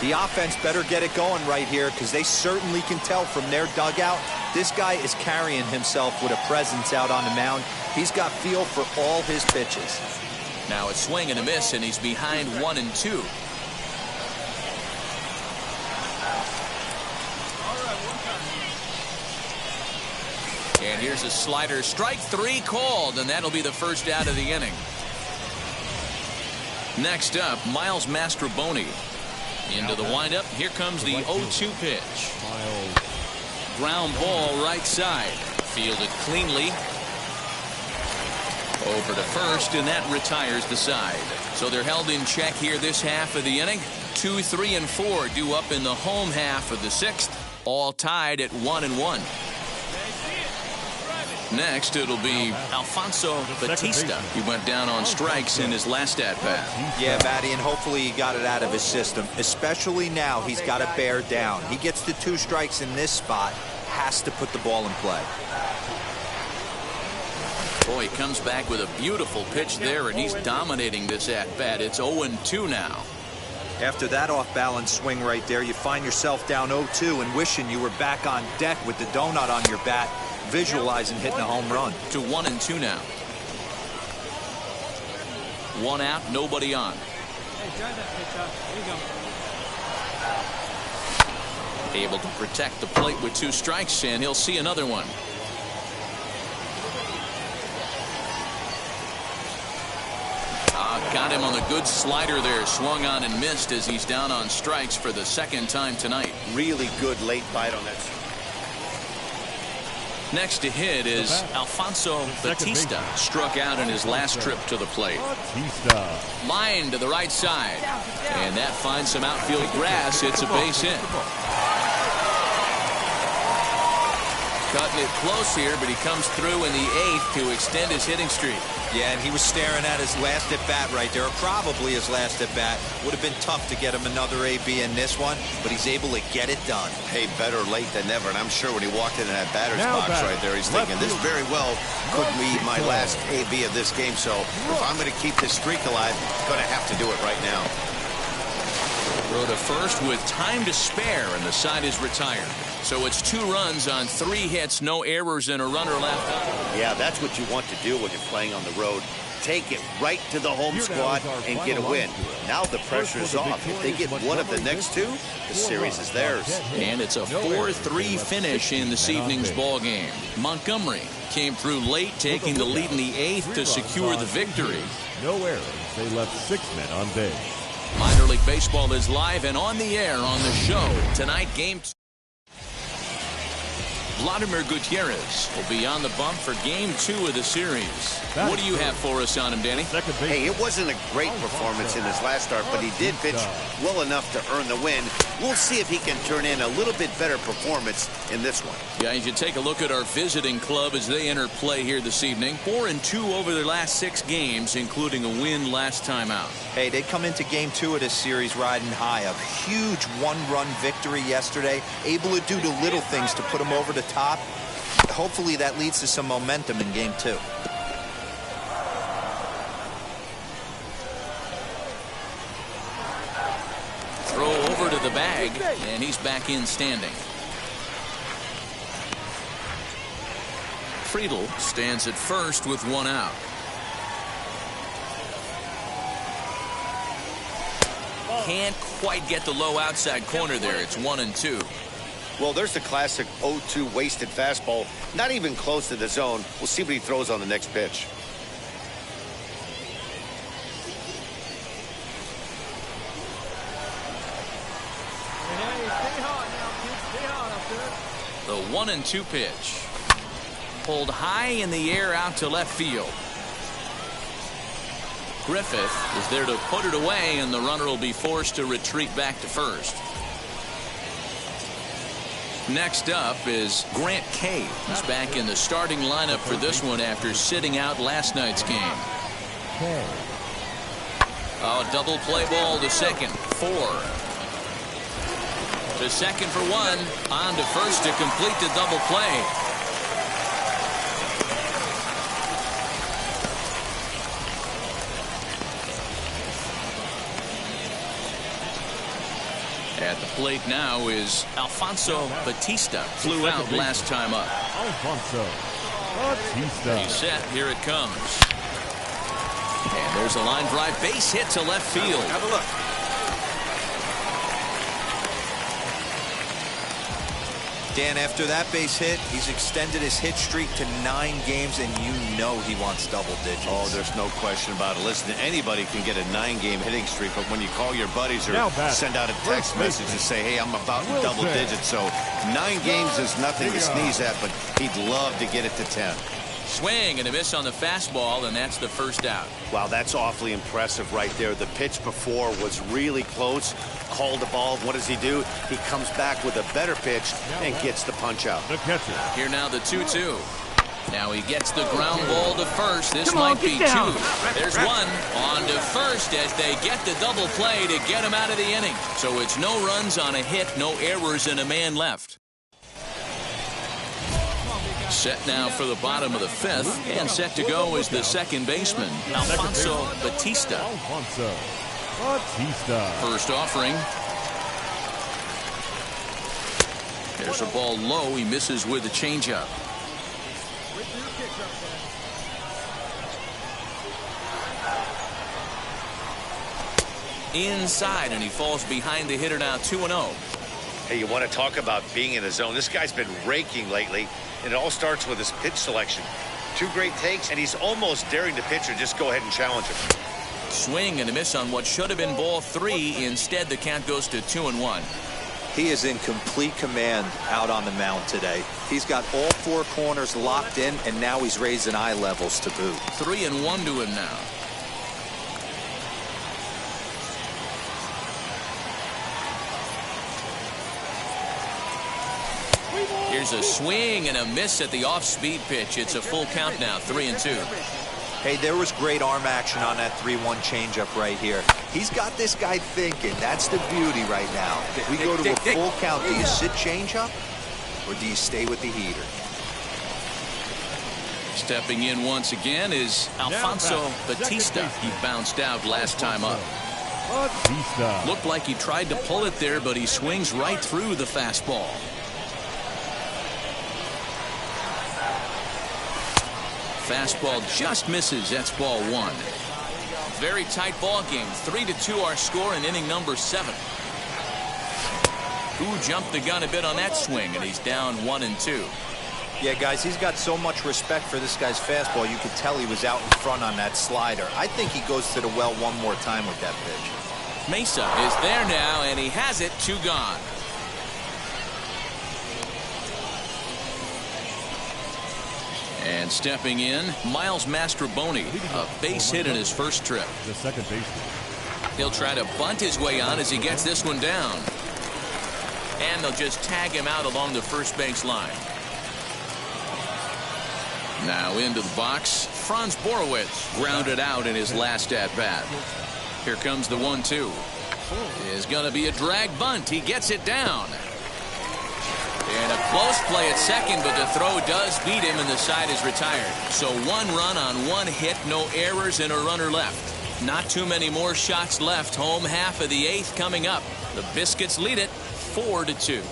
The offense better get it going right here because they certainly can tell from their dugout. This guy is carrying himself with a presence out on the mound. He's got feel for all his pitches. Now a swing and a miss, and he's behind 1-2. And here's a slider. Strike 3 called, and that'll be the first out of the inning. Next up, Miles Mastrobuoni. Into the windup. Here comes the 0-2 pitch. Ground ball right side. Fielded cleanly. Over to first, and that retires the side. So they're held in check here this half of the inning. 2, 3, and 4 due up in the home half of the 6th. All tied at 1-1. Next, it'll be Alfonso Batista. He went down on strikes in his last at-bat. Yeah, Matty, and hopefully he got it out of his system. Especially now, he's got to bear down. He gets the 2 strikes in this spot, has to put the ball in play. Boy, he comes back with a beautiful pitch there, and he's dominating this at-bat. It's 0-2 now. After that off-balance swing right there, you find yourself down 0-2 and wishing you were back on deck with the donut on your bat, visualizing hitting a home run. To 1-2 now. 1 out, nobody on. Hey, drive that pitch up. There you go. Able to protect the plate with 2 strikes, and he'll see another one. Got him on the good slider there. Swung on and missed as he's down on strikes for the 2nd time tonight. Really good late bite on that. Next to hit is Alfonso Batista. Struck out in his last trip to the plate. Line to the right side. And that finds some outfield grass. It's a base hit. Cutting it close here, but he comes through in the 8th to extend his hitting streak. Yeah, and he was staring at his last at-bat right there, or probably his last at-bat. Would have been tough to get him another AB in this one, but he's able to get it done. Hey, better late than never, and I'm sure when he walked into that batter's box right there, he's thinking, this very well could be my last AB of this game, so if I'm going to keep this streak alive, I'm going to have to do it right now. Throw to first with time to spare, and the side is retired. So it's 2 runs on 3 hits, no errors, and a runner left on. Yeah, that's what you want to do when you're playing on the road. Take it right to the home squad and get a win. Now the pressure is off. If they get one of the next 2, the series is theirs. And it's a 4-3 finish in this evening's ball game. Montgomery came through late, taking the lead in the 8th to secure the victory. No errors. They left 6 men on base. Minor League Baseball is live and on the air on the show. Tonight, Game 2. Vladimir Gutierrez will be on the bump for Game 2 of the series. What do you have for us on him, Danny? Hey, it wasn't a great performance in his last start, but he did pitch well enough to earn the win. We'll see if he can turn in a little bit better performance in this one. Yeah, you should take a look at our visiting club as they enter play here this evening. 4-2 over their last 6 games, including a win last time out. Hey, they come into Game 2 of this series riding high. A huge 1-run victory yesterday, able to do the little things to put them over the top. Hopefully that leads to some momentum in Game 2. Throw over to the bag, and he's back in standing. Friedel stands at first with 1 out. Can't quite get the low outside corner there. It's 1-2. Well, there's the classic 0-2 wasted fastball. Not even close to the zone. We'll see what he throws on the next pitch. The 1-2 pitch. Pulled high in the air out to left field. Griffith is there to put it away, and the runner will be forced to retreat back to first. Next up is Grant Kay. He's back in the starting lineup for this one after sitting out last night's game. Oh, double play ball to second. 4. To second for 1. On to first to complete the double play. At the plate now is Alfonso Batista. Flew out last time up. Alfonso Batista. He's set. Here it comes. And there's a line drive base hit to left field. Have a look. Dan, after that base hit, he's extended his hit streak to 9 games, and you know he wants double digits. Oh, there's no question about it. Listen, anybody can get a 9-game hitting streak, but when you call your buddies or send out a text message to say, hey, I'm about in double digits, so 9 games is nothing to sneeze at, but he'd love to get it to 10. Swing and a miss on the fastball, and that's the first out. Wow, that's awfully impressive right there. The pitch before was really close. Called the ball. What does he do? He comes back with a better pitch and gets the punch out. The catcher. Here now the 2-2. Now he gets the ground ball to first. This might be 2. There's 1 on to first as they get the double play to get him out of the inning. So it's no runs on a hit, no errors, and a man left. Set now for the bottom of the 5th, and set to go is the second baseman, Alfonso Batista. Alfonso Batista. First offering. There's a ball low. He misses with a changeup. Inside, and he falls behind the hitter now 2-0. Hey, you want to talk about being in the zone? This guy's been raking lately, and it all starts with his pitch selection. 2 great takes, and he's almost daring the pitcher just go ahead and challenge him. Swing and a miss on what should have been ball 3. Instead, the count goes to 2-1. He is in complete command out on the mound today. He's got all 4 corners locked in, and now he's raising eye levels to boot. 3-1 to him now. Here's a swing and a miss at the off-speed pitch. It's a full count now, 3-2. Hey, there was great arm action on that 3-1 changeup right here. He's got this guy thinking. That's the beauty right now. We go to a full count. Do you sit changeup, or do you stay with the heater? Stepping in once again is Alfonso Batista. He bounced out last time up. Batista. Looked like he tried to pull it there, but he swings right through the fastball. Fastball just misses. That's ball 1. Very tight ball game. 3-2 our score in inning number 7. Who jumped the gun a bit on that swing, and he's down 1-2. Yeah, guys, he's got so much respect for this guy's fastball. You could tell he was out in front on that slider. I think he goes to the well one more time with that pitch. Mesa is there now, and he has it. 2 gone. And stepping in, Miles Mastrobuoni, a base hit in his first trip. The second baseman. He'll try to bunt his way on as he gets this one down. And they'll just tag him out along the first base line. Now into the box, Franz Borowitz grounded out in his last at-bat. Here comes the 1-2. Is going to be a drag bunt. He gets it down. And a close play at second, but the throw does beat him, and the side is retired. So 1 run on 1 hit, no errors, and a runner left. Not too many more shots left. Home half of the 8th coming up. The Biscuits lead it 4-2.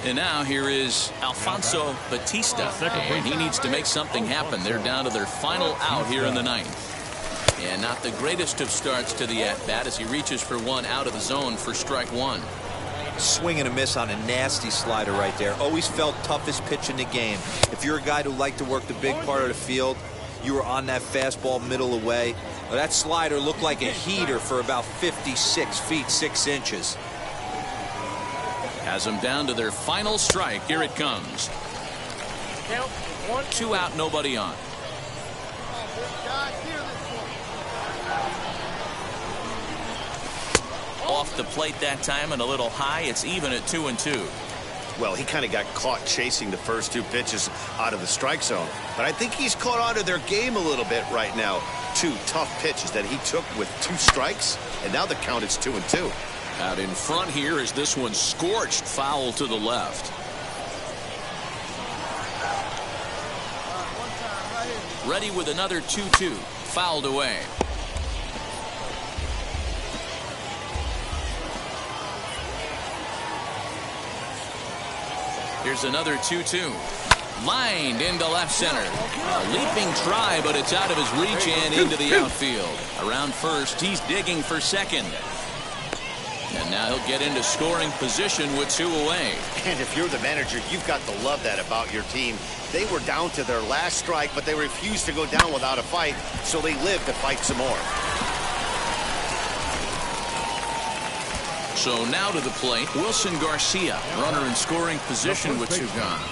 And now here is Alfonso Batista, and he needs to make something happen. They're down to their final out here in the 9th. And not the greatest of starts to the at-bat as he reaches for one out of the zone for strike 1. Swing and a miss on a nasty slider right there. Always felt toughest pitch in the game. If you're a guy who liked to work the big part of the field, you were on that fastball middle away. Well, that slider looked like a heater for about 56 feet 6 inches. Has them down to their final strike. Here it comes. Count 1. 2 out, nobody on. Off the plate that time and a little high. It's even at 2-2. Well, he kind of got caught chasing the first 2 pitches out of the strike zone. But I think he's caught on to their game a little bit right now. 2 tough pitches that he took with 2 strikes, and now the count is 2-2. Out in front here is this one scorched foul to the left. Ready with another 2-2. Fouled away. Here's another 2-2. Lined into left center. A leaping try, but it's out of his reach and into the outfield. Around first, he's digging for second. And now he'll get into scoring position with 2 away. And if you're the manager, you've got to love that about your team. They were down to their last strike, but they refused to go down without a fight, so they lived to fight some more. So now to the plate, Wilson Garcia, runner in scoring position with 2 gone.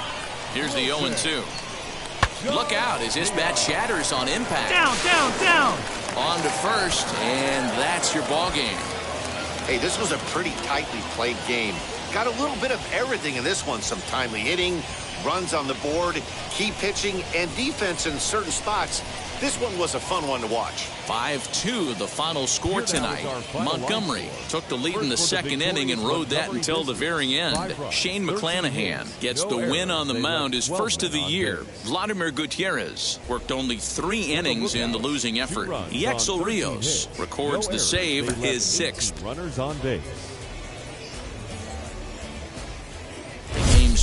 Here's the 0-2. Look out as this bat shatters on impact. Down. On to first, and that's your ball game. Hey, this was a pretty tightly played game. Got a little bit of everything in this one. Some timely hitting, runs on the board, key pitching, and defense in certain spots. This one was a fun one to watch. 5-2 the final score tonight. Montgomery took the lead in the second inning and rode that until the very end. Shane McClanahan gets the win on the mound, his first of the year. Vladimir Gutierrez worked only 3 innings in the losing effort. Yexel Rios records the save, his 6th. Runners on base.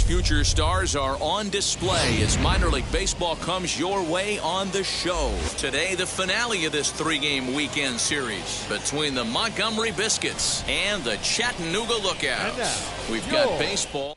Future stars are on display as minor league baseball comes your way on the show. Today, the finale of this 3-game weekend series between the Montgomery Biscuits and the Chattanooga Lookouts. We've got baseball.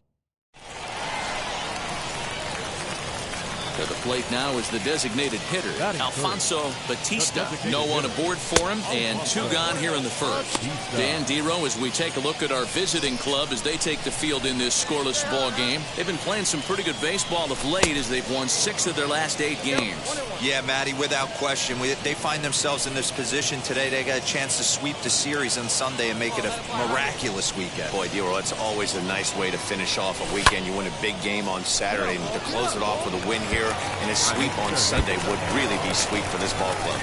To the plate now is the designated hitter, Alfonso Batista. No one aboard for him, and 2 gone here in the first. Dan Dero, as we take a look at our visiting club as they take the field in this scoreless ball game. They've been playing some pretty good baseball of late as they've won 6 of their last 8 games. Yeah, Matty, without question. They find themselves in this position today. They got a chance to sweep the series on Sunday and make it a miraculous weekend. Boy, Dero, it's always a nice way to finish off a weekend. You win a big game on Saturday, and to close it off with a win here and a sweep on Sunday would really be sweet for this ball club.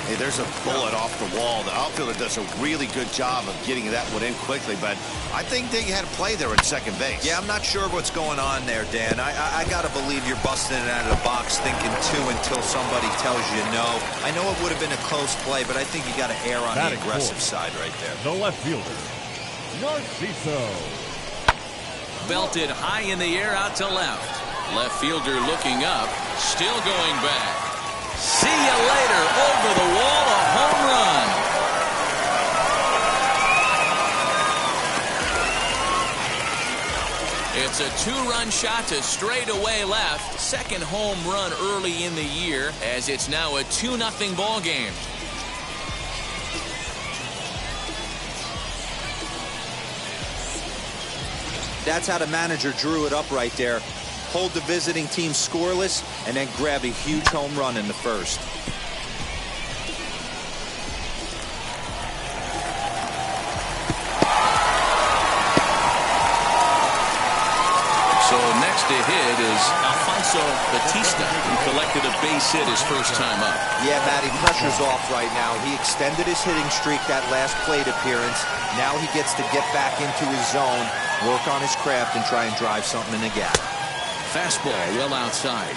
Hey, there's a bullet off the wall. The outfielder does a really good job of getting that one in quickly, but I think they had a play there at second base. Yeah, I'm not sure what's going on there, Dan. I got to believe you're busting it out of the box thinking 2 until somebody tells you no. I know it would have been a close play, but I think you got to err on the aggressive side right there. The left fielder, Narciso. belted high in the air out to left. Left fielder looking up, still going back. See you later, over the wall, a home run. It's a two-run shot to straightaway left. Second home run early in the year, as it's now a 2-0 ball game. That's how the manager drew it up right there. Hold the visiting team scoreless and then grab a huge home run in the first. So next to hit is Alfonso Batista, who collected a base hit his first time up. Yeah, Matty, pressure's off right now. He extended his hitting streak that last plate appearance. Now he gets to get back into his zone, work on his craft, and try and drive something in the gap. Fastball well outside.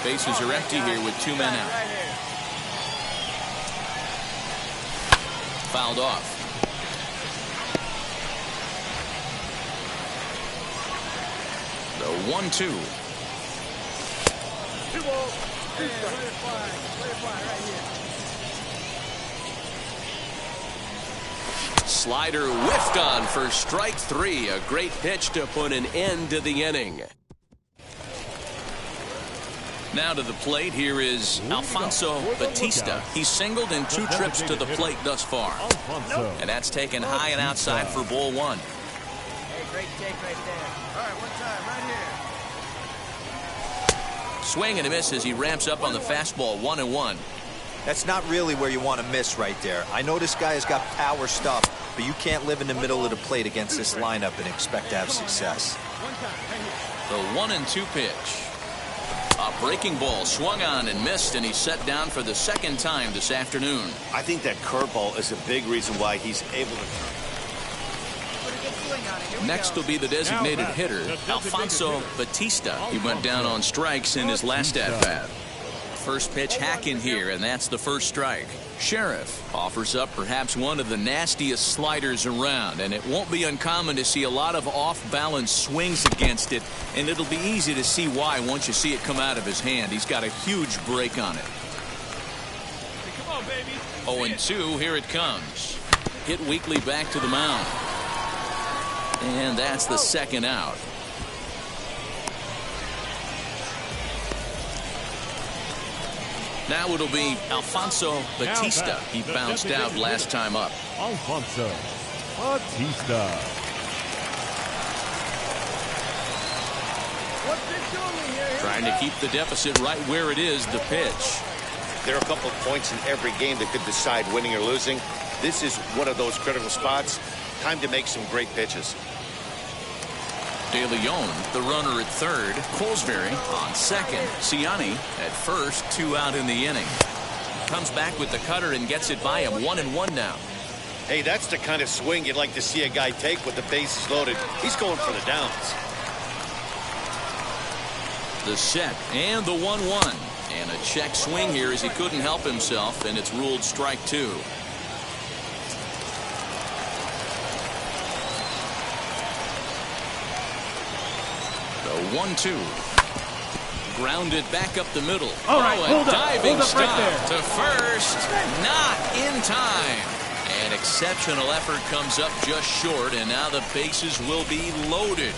Bases are empty here with 2 men out. Fouled off. The 1-2. Slider whiffed on for strike 3. A great pitch to put an end to the inning. Now to the plate, here is Alfonso Batista. He's singled in 2 trips to the plate thus far. And that's taken high and outside for ball 1. Hey, great take right there. All right, one time, right here. Swing and a miss as he ramps up on the fastball, 1-1. That's not really where you want to miss right there. I know this guy has got power stuff, but you can't live in the middle of the plate against this lineup and expect to have success. The 1-2 pitch. A breaking ball swung on and missed, and he's set down for the second time this afternoon. I think that curveball is a big reason why he's able to. Next will be the designated hitter, Alfonso Batista. He went down on strikes in his last at-bat. First pitch hack in here, and that's the first strike. Sheriff offers up perhaps one of the nastiest sliders around, and it won't be uncommon to see a lot of off-balance swings against it, and it'll be easy to see why once you see it come out of his hand. He's got a huge break on it. Come on, baby. 0-2, here it comes. Hit weakly back to the mound. And that's the second out. Now it'll be Alfonso Batista. He bounced out last time up. Alfonso Batista. Trying to keep the deficit right where it is, the pitch. There are a couple of points in every game that could decide winning or losing. This is one of those critical spots. Time to make some great pitches. De Leon, the runner at third. Colesbury on second. Ciani at first. 2 out in the inning. Comes back with the cutter and gets it by him. 1-1 now. Hey, that's the kind of swing you'd like to see a guy take with the bases loaded. He's going for the downs. The set and the 1-1. And a check swing here as he couldn't help himself, and it's ruled strike 2. The 1-2. Grounded back up the middle. All right, hold up. Diving Hold up stop right there. to first. Not in time. An exceptional effort comes up just short, and now the bases will be loaded.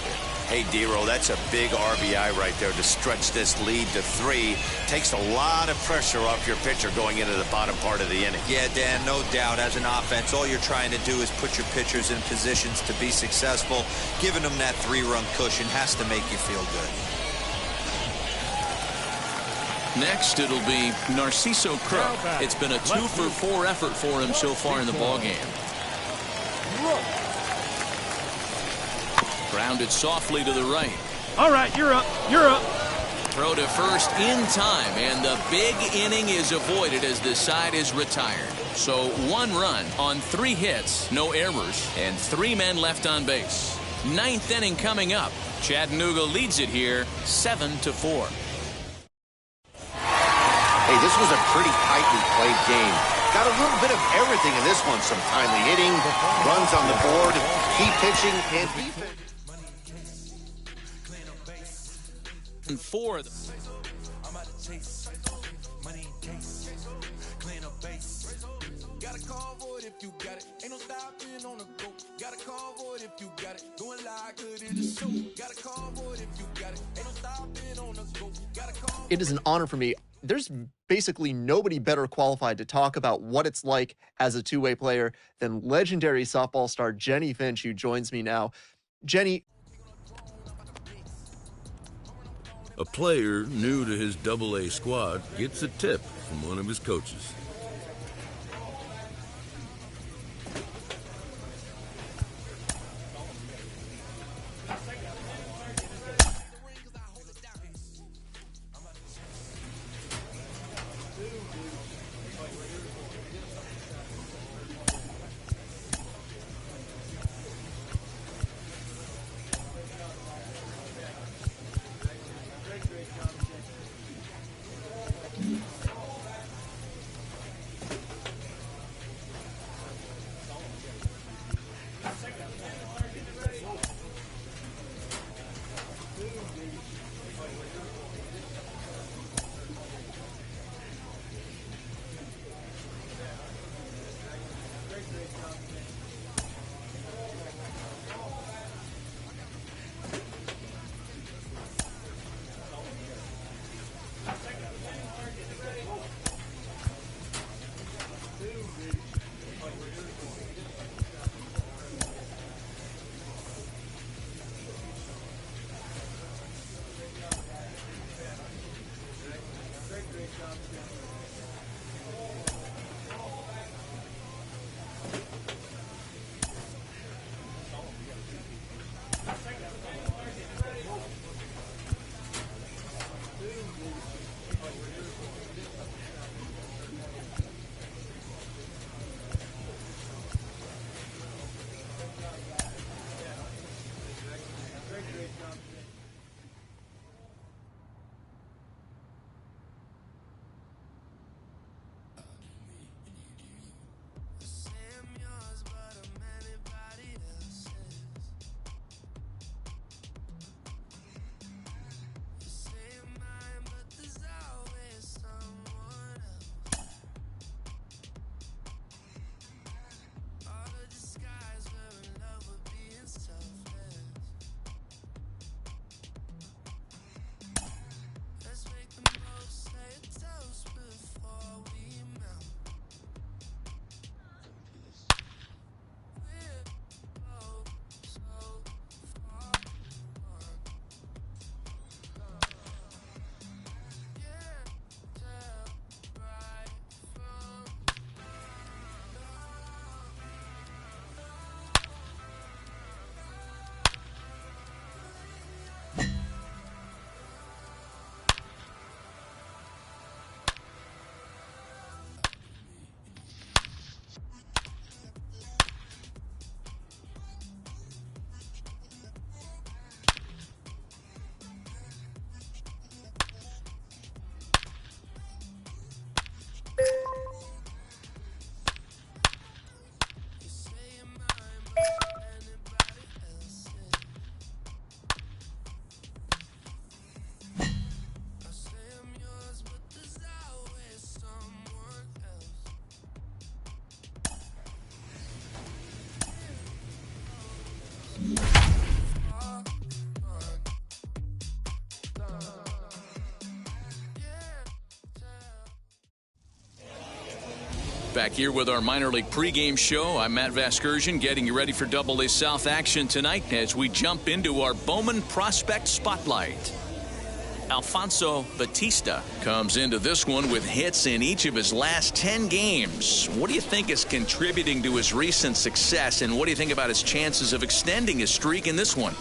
Hey, Dero, that's a big RBI right there to stretch this lead to 3. Takes a lot of pressure off your pitcher going into the bottom part of the inning. Yeah, Dan, no doubt. As an offense, all you're trying to do is put your pitchers in positions to be successful. Giving them that 3-run cushion has to make you feel good. Next, it'll be Narciso Crook. It's been a 2-for-4 effort for him so far in the ballgame. Grounded softly to the right. All right, you're up. You're up. Throw to first in time, and the big inning is avoided as the side is retired. So 1 run on 3 hits, no errors, and 3 men left on base. 9th inning coming up. Chattanooga leads it here 7-4. Hey, this was a pretty tightly played game. Got a little bit of everything in this one. Some timely hitting, runs on the board, key pitching, and defense. And for the I'm out to chase money in case, clean up base. Got a convoy if you got it. Ain't no stopping on the go. Got a convoy if you got it. Going live, good in the show. Got a convoy if you got it. Ain't no stopping on the go. Got a convoy. It is an honor for me. There's basically nobody better qualified to talk about what it's like as a two-way player than legendary softball star Jenny Finch, who joins me now. Jenny. A player new to his Double-A squad gets a tip from one of his coaches. Back here with our minor league pregame show. I'm Matt Vasgersian, getting you ready for Double-A South action tonight as we jump into our Bowman Prospect Spotlight. Alfonso Batista comes into this one with hits in each of his last 10 games. What do you think is contributing to his recent success, and what do you think about his chances of extending his streak in this one?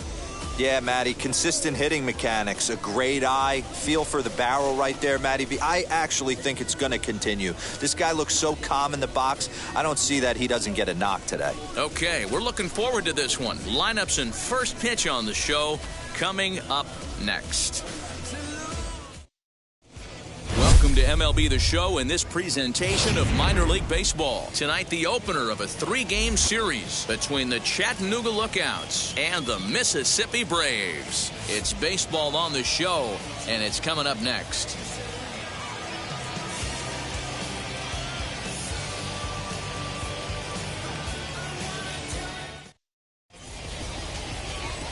Yeah, Matty, consistent hitting mechanics, a great eye, feel for the barrel right there, Matty V. I actually think it's going to continue. This guy looks so calm in the box. I don't see that he doesn't get a knock today. Okay, we're looking forward to this one. Lineups and first pitch on the show coming up next. Welcome to MLB The Show and this presentation of minor league baseball. Tonight, the opener of a 3-game series between the Chattanooga Lookouts and the Mississippi Braves. It's baseball on the show, and it's coming up next.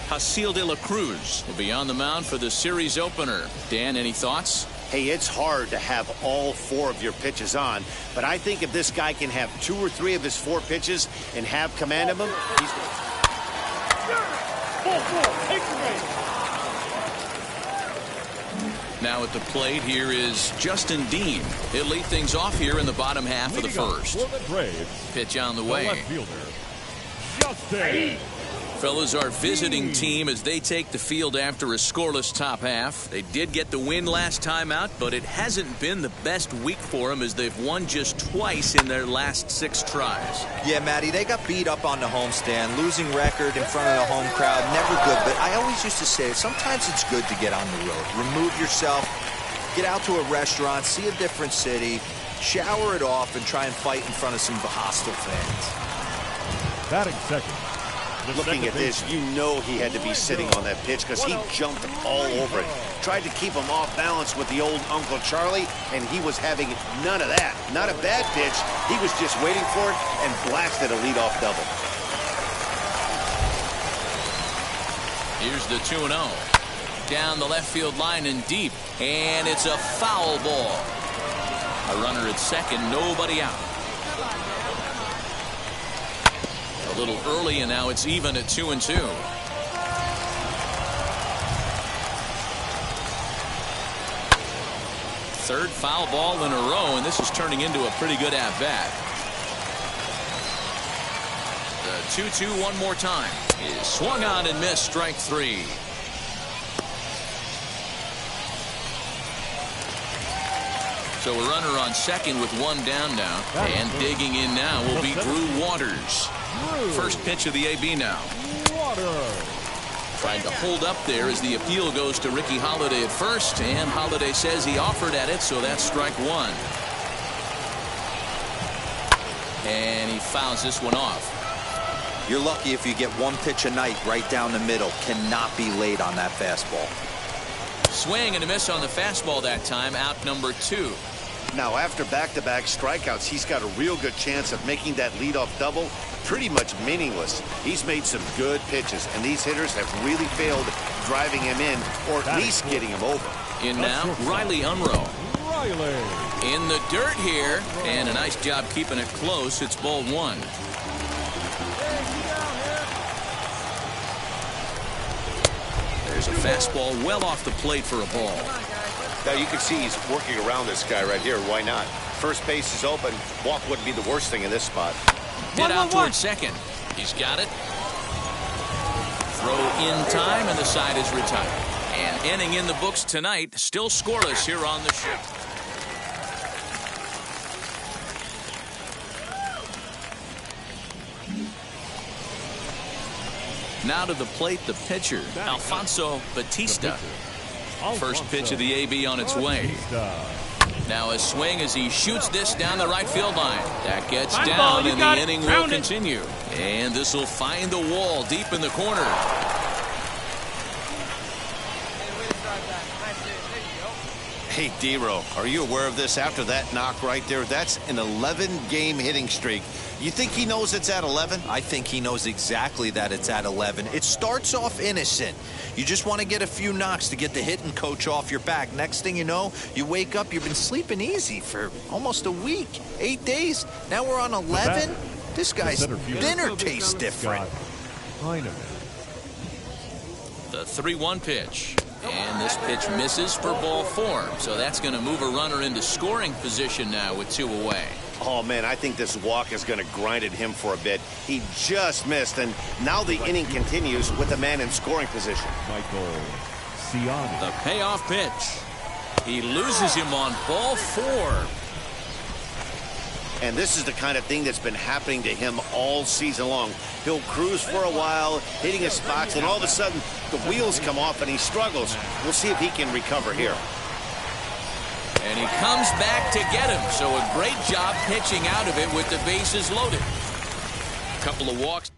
Hasil de la Cruz will be on the mound for the series opener. Dan, any thoughts? Hey, it's hard to have all 4 of your pitches on, but I think if this guy can have 2 or 3 of his 4 pitches and have command of them, he's... Now at the plate, here is Justin Dean. He'll lead things off here in the bottom half of the first. Pitch on the way. Left fielder, Justin. Fellas, our visiting team as they take the field after a scoreless top half. They did get the win last time out, but it hasn't been the best week for them as they've won just twice in their last 6 tries. Yeah, Matty, they got beat up on the homestand. Losing record in front of the home crowd, never good. But I always used to say, sometimes it's good to get on the road. Remove yourself, get out to a restaurant, see a different city, shower it off, and try and fight in front of some hostile fans. Batting second. Looking at this, you know he had to be sitting on that pitch because he jumped all over it. Tried to keep him off balance with the old Uncle Charlie, and he was having none of that. Not a bad pitch. He was just waiting for it and blasted a leadoff double. Here's the 2-0. Down the left field line and deep, and it's a foul ball. A runner at second, nobody out. A little early, and now it's even at 2-2. Third foul ball in a row, and this is turning into a pretty good at-bat. The 2-2 one more time is swung on and missed, strike 3. So a runner on second with 1 down now, and digging in now will be Drew Waters. First pitch of the AB now. Trying to hold up there as the appeal goes to Ricky Holiday at first, and Holiday says he offered at it, so that's strike 1. And he fouls this one off. You're lucky if you get 1 pitch a night right down the middle. Cannot be late on that fastball. Swing and a miss on the fastball that time, out number 2. Now, after back-to-back strikeouts, he's got a real good chance of making that leadoff double pretty much meaningless. He's made some good pitches, and these hitters have really failed driving him in or at least getting him over. In now, Riley Unruh. In the dirt here, and a nice job keeping it close. It's ball 1. There's a fastball well off the plate for a ball. Now you can see he's working around this guy right here. Why not? First base is open. Walk wouldn't be the worst thing in this spot. Hit out towards second. He's got it. Throw in time, and the side is retired. And inning in the books tonight, still scoreless here on the show. Now to the plate, the pitcher, Alfonso Batista. First pitch of the AB on its way. Now a swing as he shoots this down the right field line. That gets down, and the inning will continue. And this will find the wall deep in the corner. Hey, D-Row, are you aware of this? After that knock right there, that's an 11-game hitting streak. You think he knows it's at 11? I think he knows exactly that it's at 11. It starts off innocent. You just want to get a few knocks to get the hitting coach off your back. Next thing you know, you wake up, you've been sleeping easy for almost a week, 8 days. Now we're on 11. This guy's dinner tastes different. The 3-1 pitch. And this pitch misses for ball 4. So that's going to move a runner into scoring position now with 2 away. Oh, man, I think this walk is going to grind at him for a bit. He just missed, and now the inning continues with a man in scoring position. The payoff pitch. He loses him on ball 4. And this is the kind of thing that's been happening to him all season long. He'll cruise for a while, hitting his spots, and all of a sudden the wheels come off and he struggles. We'll see if he can recover here. And he comes back to get him. So a great job pitching out of it with the bases loaded. A couple of walks.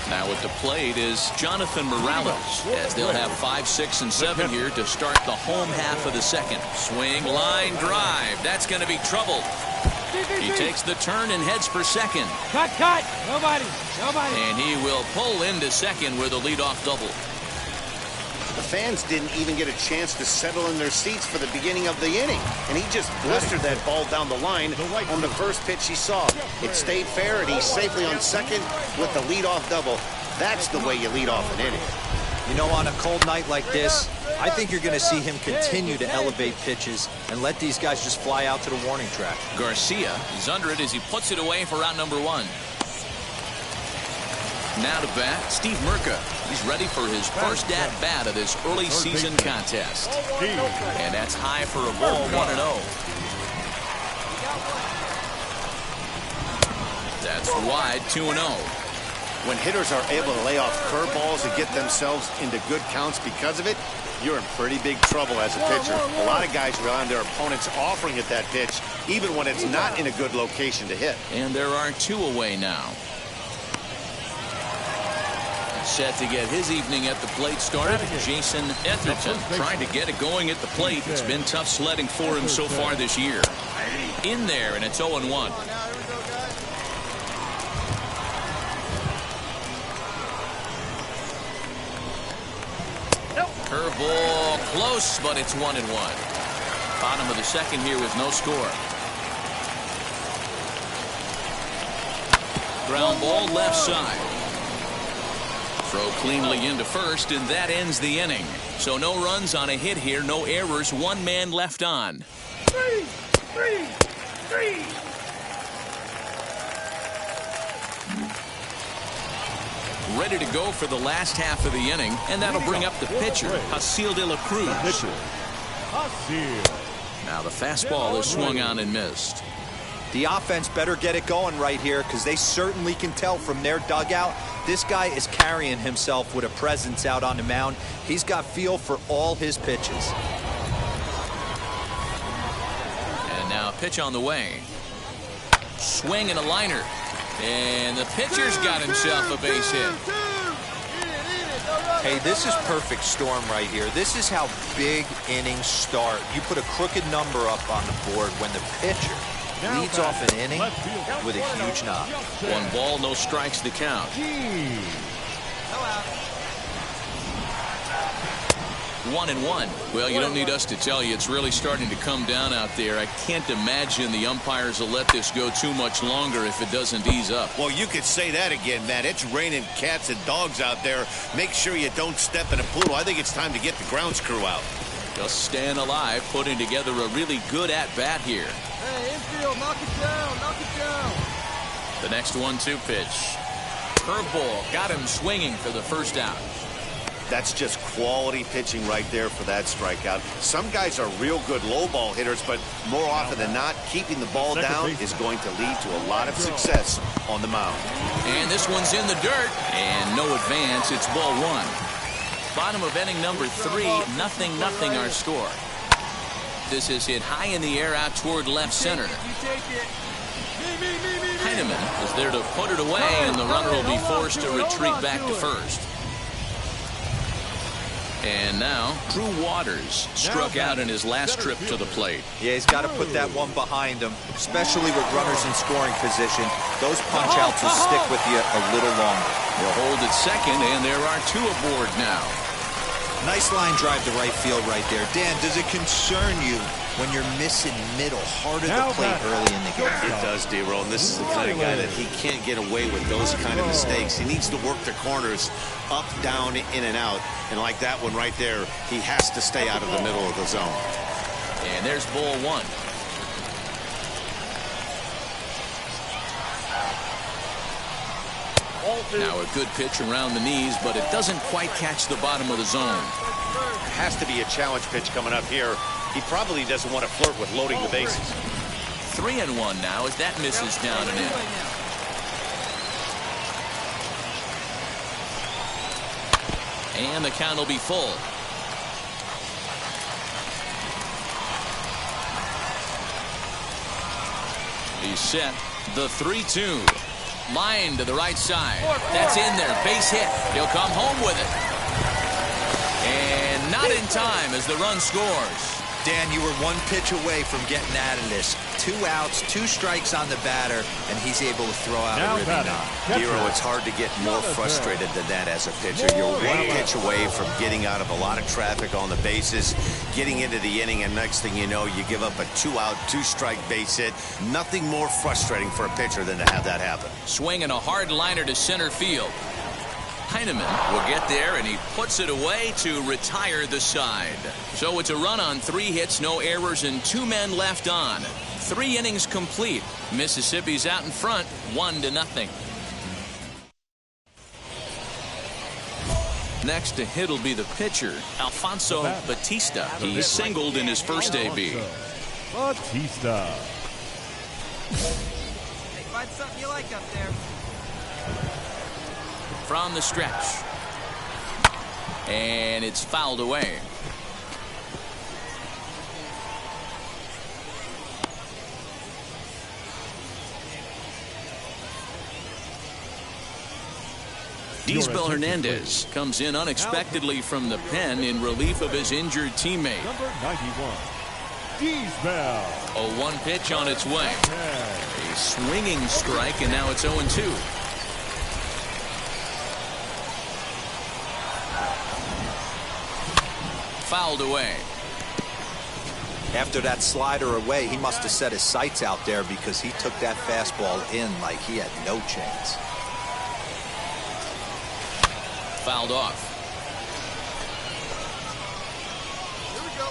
Now at the plate is Jonathan Morales, as they'll have 5, 6, and 7 here to start the home half of the second. Swing, line, drive. That's going to be trouble. He takes the turn and heads for second. Cut. Nobody. And he will pull into second with a leadoff double. The fans didn't even get a chance to settle in their seats for the beginning of the inning, and he just blistered that ball down the line on the first pitch he saw. It stayed fair, and he's safely on second with the leadoff double. That's the way you lead off an inning. You know, on a cold night like this, I think you're going to see him continue to elevate pitches and let these guys just fly out to the warning track. Garcia is under it as he puts it away for out number 1. Now to bat, Steve Merca. He's ready for his first at-bat of this early season contest. And that's high for a ball, 1-0. That's wide, 2-0. When hitters are able to lay off curveballs and get themselves into good counts because of it, you're in pretty big trouble as a pitcher. A lot of guys rely on their opponents offering it that pitch, even when it's not in a good location to hit. And there are 2 away now. Set to get his evening at the plate started, Jason Etherton trying to get it going at the plate. It's been tough sledding for him so far this year. In there, and it's 0-1. Curveball close, but it's 1-1. Bottom of the second here with no score. Ground ball left side. Throw cleanly into first, and that ends the inning. So no runs on a hit here, no errors, 1 man left on. Three. Ready to go for the last half of the inning, and that'll bring up the pitcher, Hasil de la Cruz. Now the fastball is swung on and missed. The offense better get it going right here, because they certainly can tell from their dugout this guy is carrying himself with a presence out on the mound. He's got feel for all his pitches. And now pitch on the way. Swing and a liner. And the pitcher's got himself a base hit. Hey, this is perfect storm right here. This is how big innings start. You put a crooked number up on the board when the pitcher leads off an inning with a huge knock. 1 ball, no strikes to count. 1-1. Well, you don't need us to tell you it's really starting to come down out there. I can't imagine the umpires will let this go too much longer if it doesn't ease up. Well, you could say that again, Matt. It's raining cats and dogs out there. Make sure you don't step in a poodle. I think it's time to get the grounds crew out. Just staying alive, putting together a really good at-bat here. Hey, infield, knock it down. The next 1-2 pitch. Curveball got him swinging for the first out. That's just quality pitching right there for that strikeout. Some guys are real good low ball hitters, but more often than not, keeping the ball down is going to lead to a lot of success on the mound. And this one's in the dirt, and no advance. It's ball 1. Bottom of inning number 3, 0-0 our score. This is hit high in the air out toward left center. Heineman is there to put it away, and the runner will be forced to retreat back to first. And now, Drew Waters struck out in his last trip to the plate. Yeah, he's got to put that one behind him, especially with runners in scoring position. Those punch-outs will stick with you a little longer. They'll hold at second, and there are 2 aboard now. Nice line drive to right field right there. Dan, does it concern you when you're missing middle hard at the plate early in the game? It does, D-Roll, and this is the kind of guy that he can't get away with those kind of mistakes. He needs to work the corners up, down, in and out. And like that one right there, he has to stay out of the middle of the zone. And there's ball 1. Now a good pitch around the knees, but it doesn't quite catch the bottom of the zone. Has to be a challenge pitch coming up here. He probably doesn't want to flirt with loading the bases. 3-1 now as that misses down and in. And the count will be full. He's set. The 3-2. Line to the right side. That's in there. Base hit. He'll come home with it. And not in time as the run scores. Dan, you were one pitch away from getting out of this. 2 outs, 2 strikes on the batter, and he's able to throw out a ribby knock. Hero, it's hard to get more frustrated than that as a pitcher. You're one pitch away from getting out of a lot of traffic on the bases, getting into the inning, and next thing you know, you give up a 2-out, 2-strike base hit. Nothing more frustrating for a pitcher than to have that happen. Swinging a hard liner to center field. Heineman will get there, and he puts it away to retire the side. So it's a run on 3 hits, no errors, and 2 men left on. 3 innings complete. Mississippi's out in front, 1-0. Next to hit will be the pitcher, Alfonso Batista. He singled in his first AB. Batista. Hey, find something you like up there. From the stretch. And it's fouled away. Diesbel Hernandez comes in unexpectedly from the pen in relief of his injured teammate. Number 91. Diesbel. A 1 pitch on its way. A swinging strike, and now it's 0-2. Fouled away. After that slider away, he must have set his sights out there because he took that fastball in like he had no chance. Fouled off. Here we go.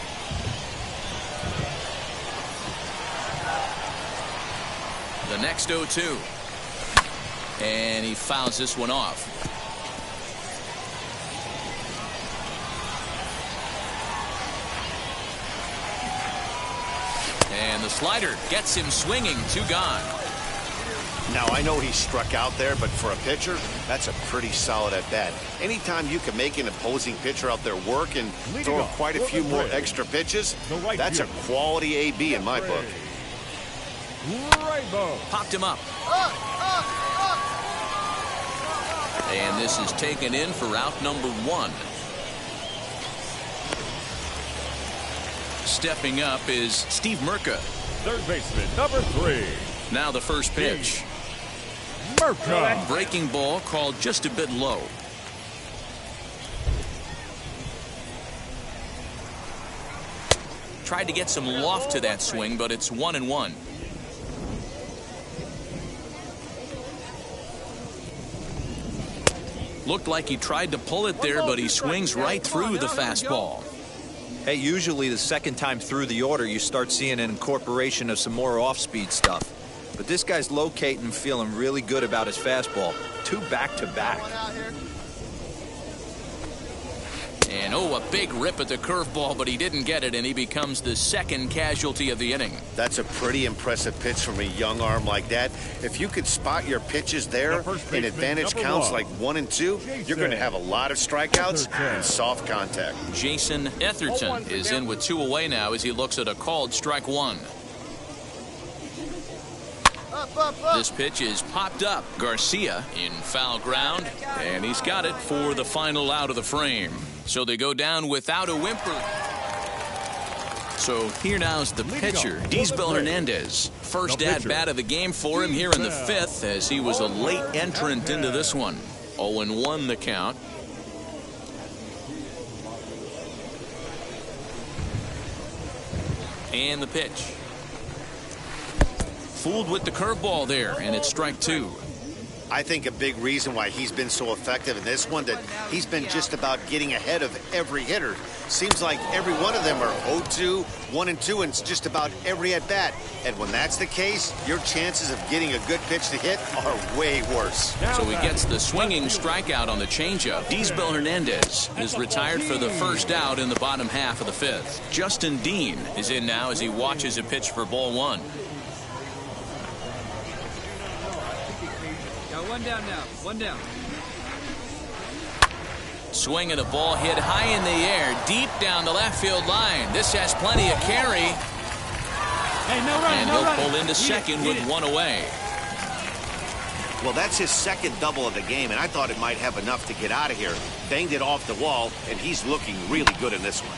The next 0-2. And he fouls this one off. And the slider gets him swinging. 2 gone. Now, I know he struck out there, but for a pitcher, that's a pretty solid at-bat. Anytime you can make an opposing pitcher out there work and throw quite a few more extra pitches, that's a quality AB in my book. Rainbow. Popped him up. And this is taken in for out number 1. Stepping up is Steve Merca. Third baseman, number 3. Now the first pitch. Merca. Breaking ball called just a bit low. Tried to get some loft to that swing, but it's 1-1. Looked like he tried to pull it there, but he swings right through the fastball. Hey, usually the second time through the order, you start seeing an incorporation of some more off-speed stuff. But this guy's locating, feeling really good about his fastball. 2 back-to-back. And a big rip at the curveball, but he didn't get it, and he becomes the second casualty of the inning. That's a pretty impressive pitch from a young arm like that. If you could spot your pitches there in advantage counts like 1 and 2, you're going to have a lot of strikeouts and soft contact. Jason Etherton is in with 2 away now as he looks at a called strike 1. This pitch is popped up. Garcia in foul ground, and he's got it for the final out of the frame. So they go down without a whimper. So here now's the pitcher, Diesbel Hernandez. First at-bat of the game for him here in the 5th, as he was a late entrant into this one. 0-1 the count. And the pitch. Fooled with the curveball there, and it's strike 2. I think a big reason why he's been so effective in this one, that he's been just about getting ahead of every hitter. Seems like every one of them are 0-2, 1 and 2, and it's just about every at-bat. And when that's the case, your chances of getting a good pitch to hit are way worse. So he gets the swinging strikeout on the changeup. Diesbel Hernandez is retired for the first out in the bottom half of the 5th. Justin Dean is in now as he watches a pitch for ball 1. One down now. 1 down. Swinging a ball hit high in the air, deep down the left field line. This has plenty of carry. Hey, no running, And no he'll running. pull into second with one away. Well, that's his second double of the game, and I thought it might have enough to get out of here. Banged it off the wall, and he's looking really good in this one.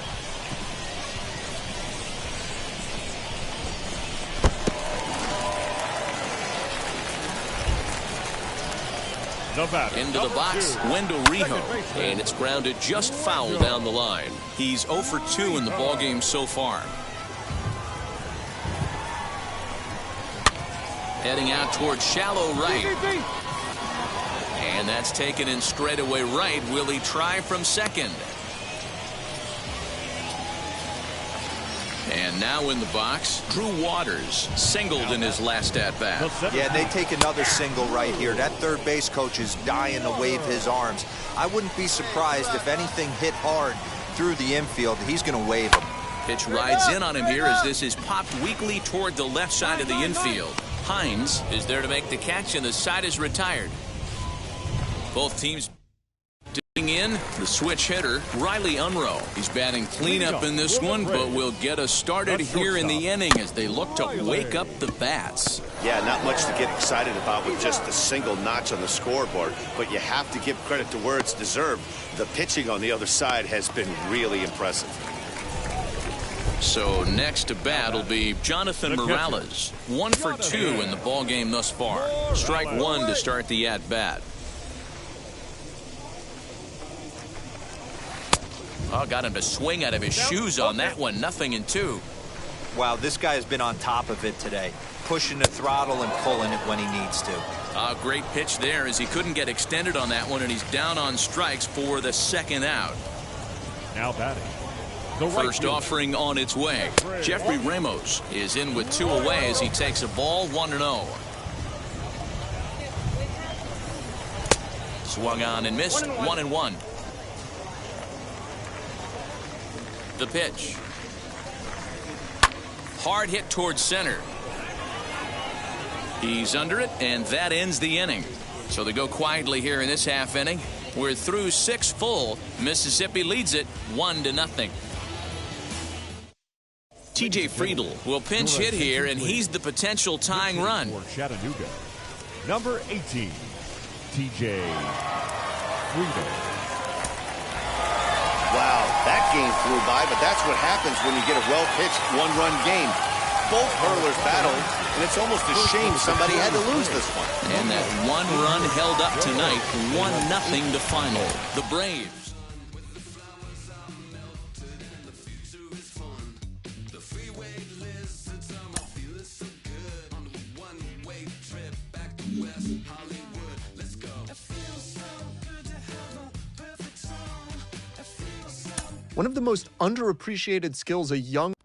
The batter, Into the number box, 2. Wendell Rijo, Second baseman, and it's grounded just foul down the line. He's 0 for 2 in the ballgame so far. Heading out towards shallow right. And that's taken in straightaway right. Will he try from second? And now in the box, Drew Waters singled in his last at-bat. Yeah, they take another single right here. That third base coach is dying to wave his arms. I wouldn't be surprised if anything hit hard through the infield. He's going to wave him. Pitch rides in on him here as this is popped weakly toward the left side of the infield. Hines is there to make the catch, and the side is retired. Both teams digging in. The switch hitter, Riley Unruh. He's batting cleanup in this one, but will get us started here in the inning as they look to wake up the bats. Yeah, not much to get excited about with just a single notch on the scoreboard, but you have to give credit to where it's deserved. The pitching on the other side has been really impressive. So next to bat will be Jonathan Morales. 1 for 2 in the ballgame thus far. Strike one to start the at-bat. Oh, got him to swing out of his shoes on that one. 0-2. Wow, this guy has been on top of it today, pushing the throttle and pulling it when he needs to. Great pitch there as he couldn't get extended on that one, and he's down on strikes for the second out. Now batting. The First offering on its way. Jeffrey Ramos is in with 2 away as he takes a ball 1-0. Swung on and missed. 1-1. The pitch. Hard hit towards center. He's under it, and that ends the inning. So they go quietly here in this half inning. We're through 6 full. Mississippi leads it 1-0. TJ Friedl will pinch hit here, and he's the potential tying run. For Chattanooga, number 18, TJ Friedl. Wow, that game flew by, but that's what happens when you get a well-pitched one-run game. Both hurlers battled, and it's almost a shame somebody had to lose this one. And that one run held up tonight, 1-0 to final. The Braves. One of the most underappreciated skills a young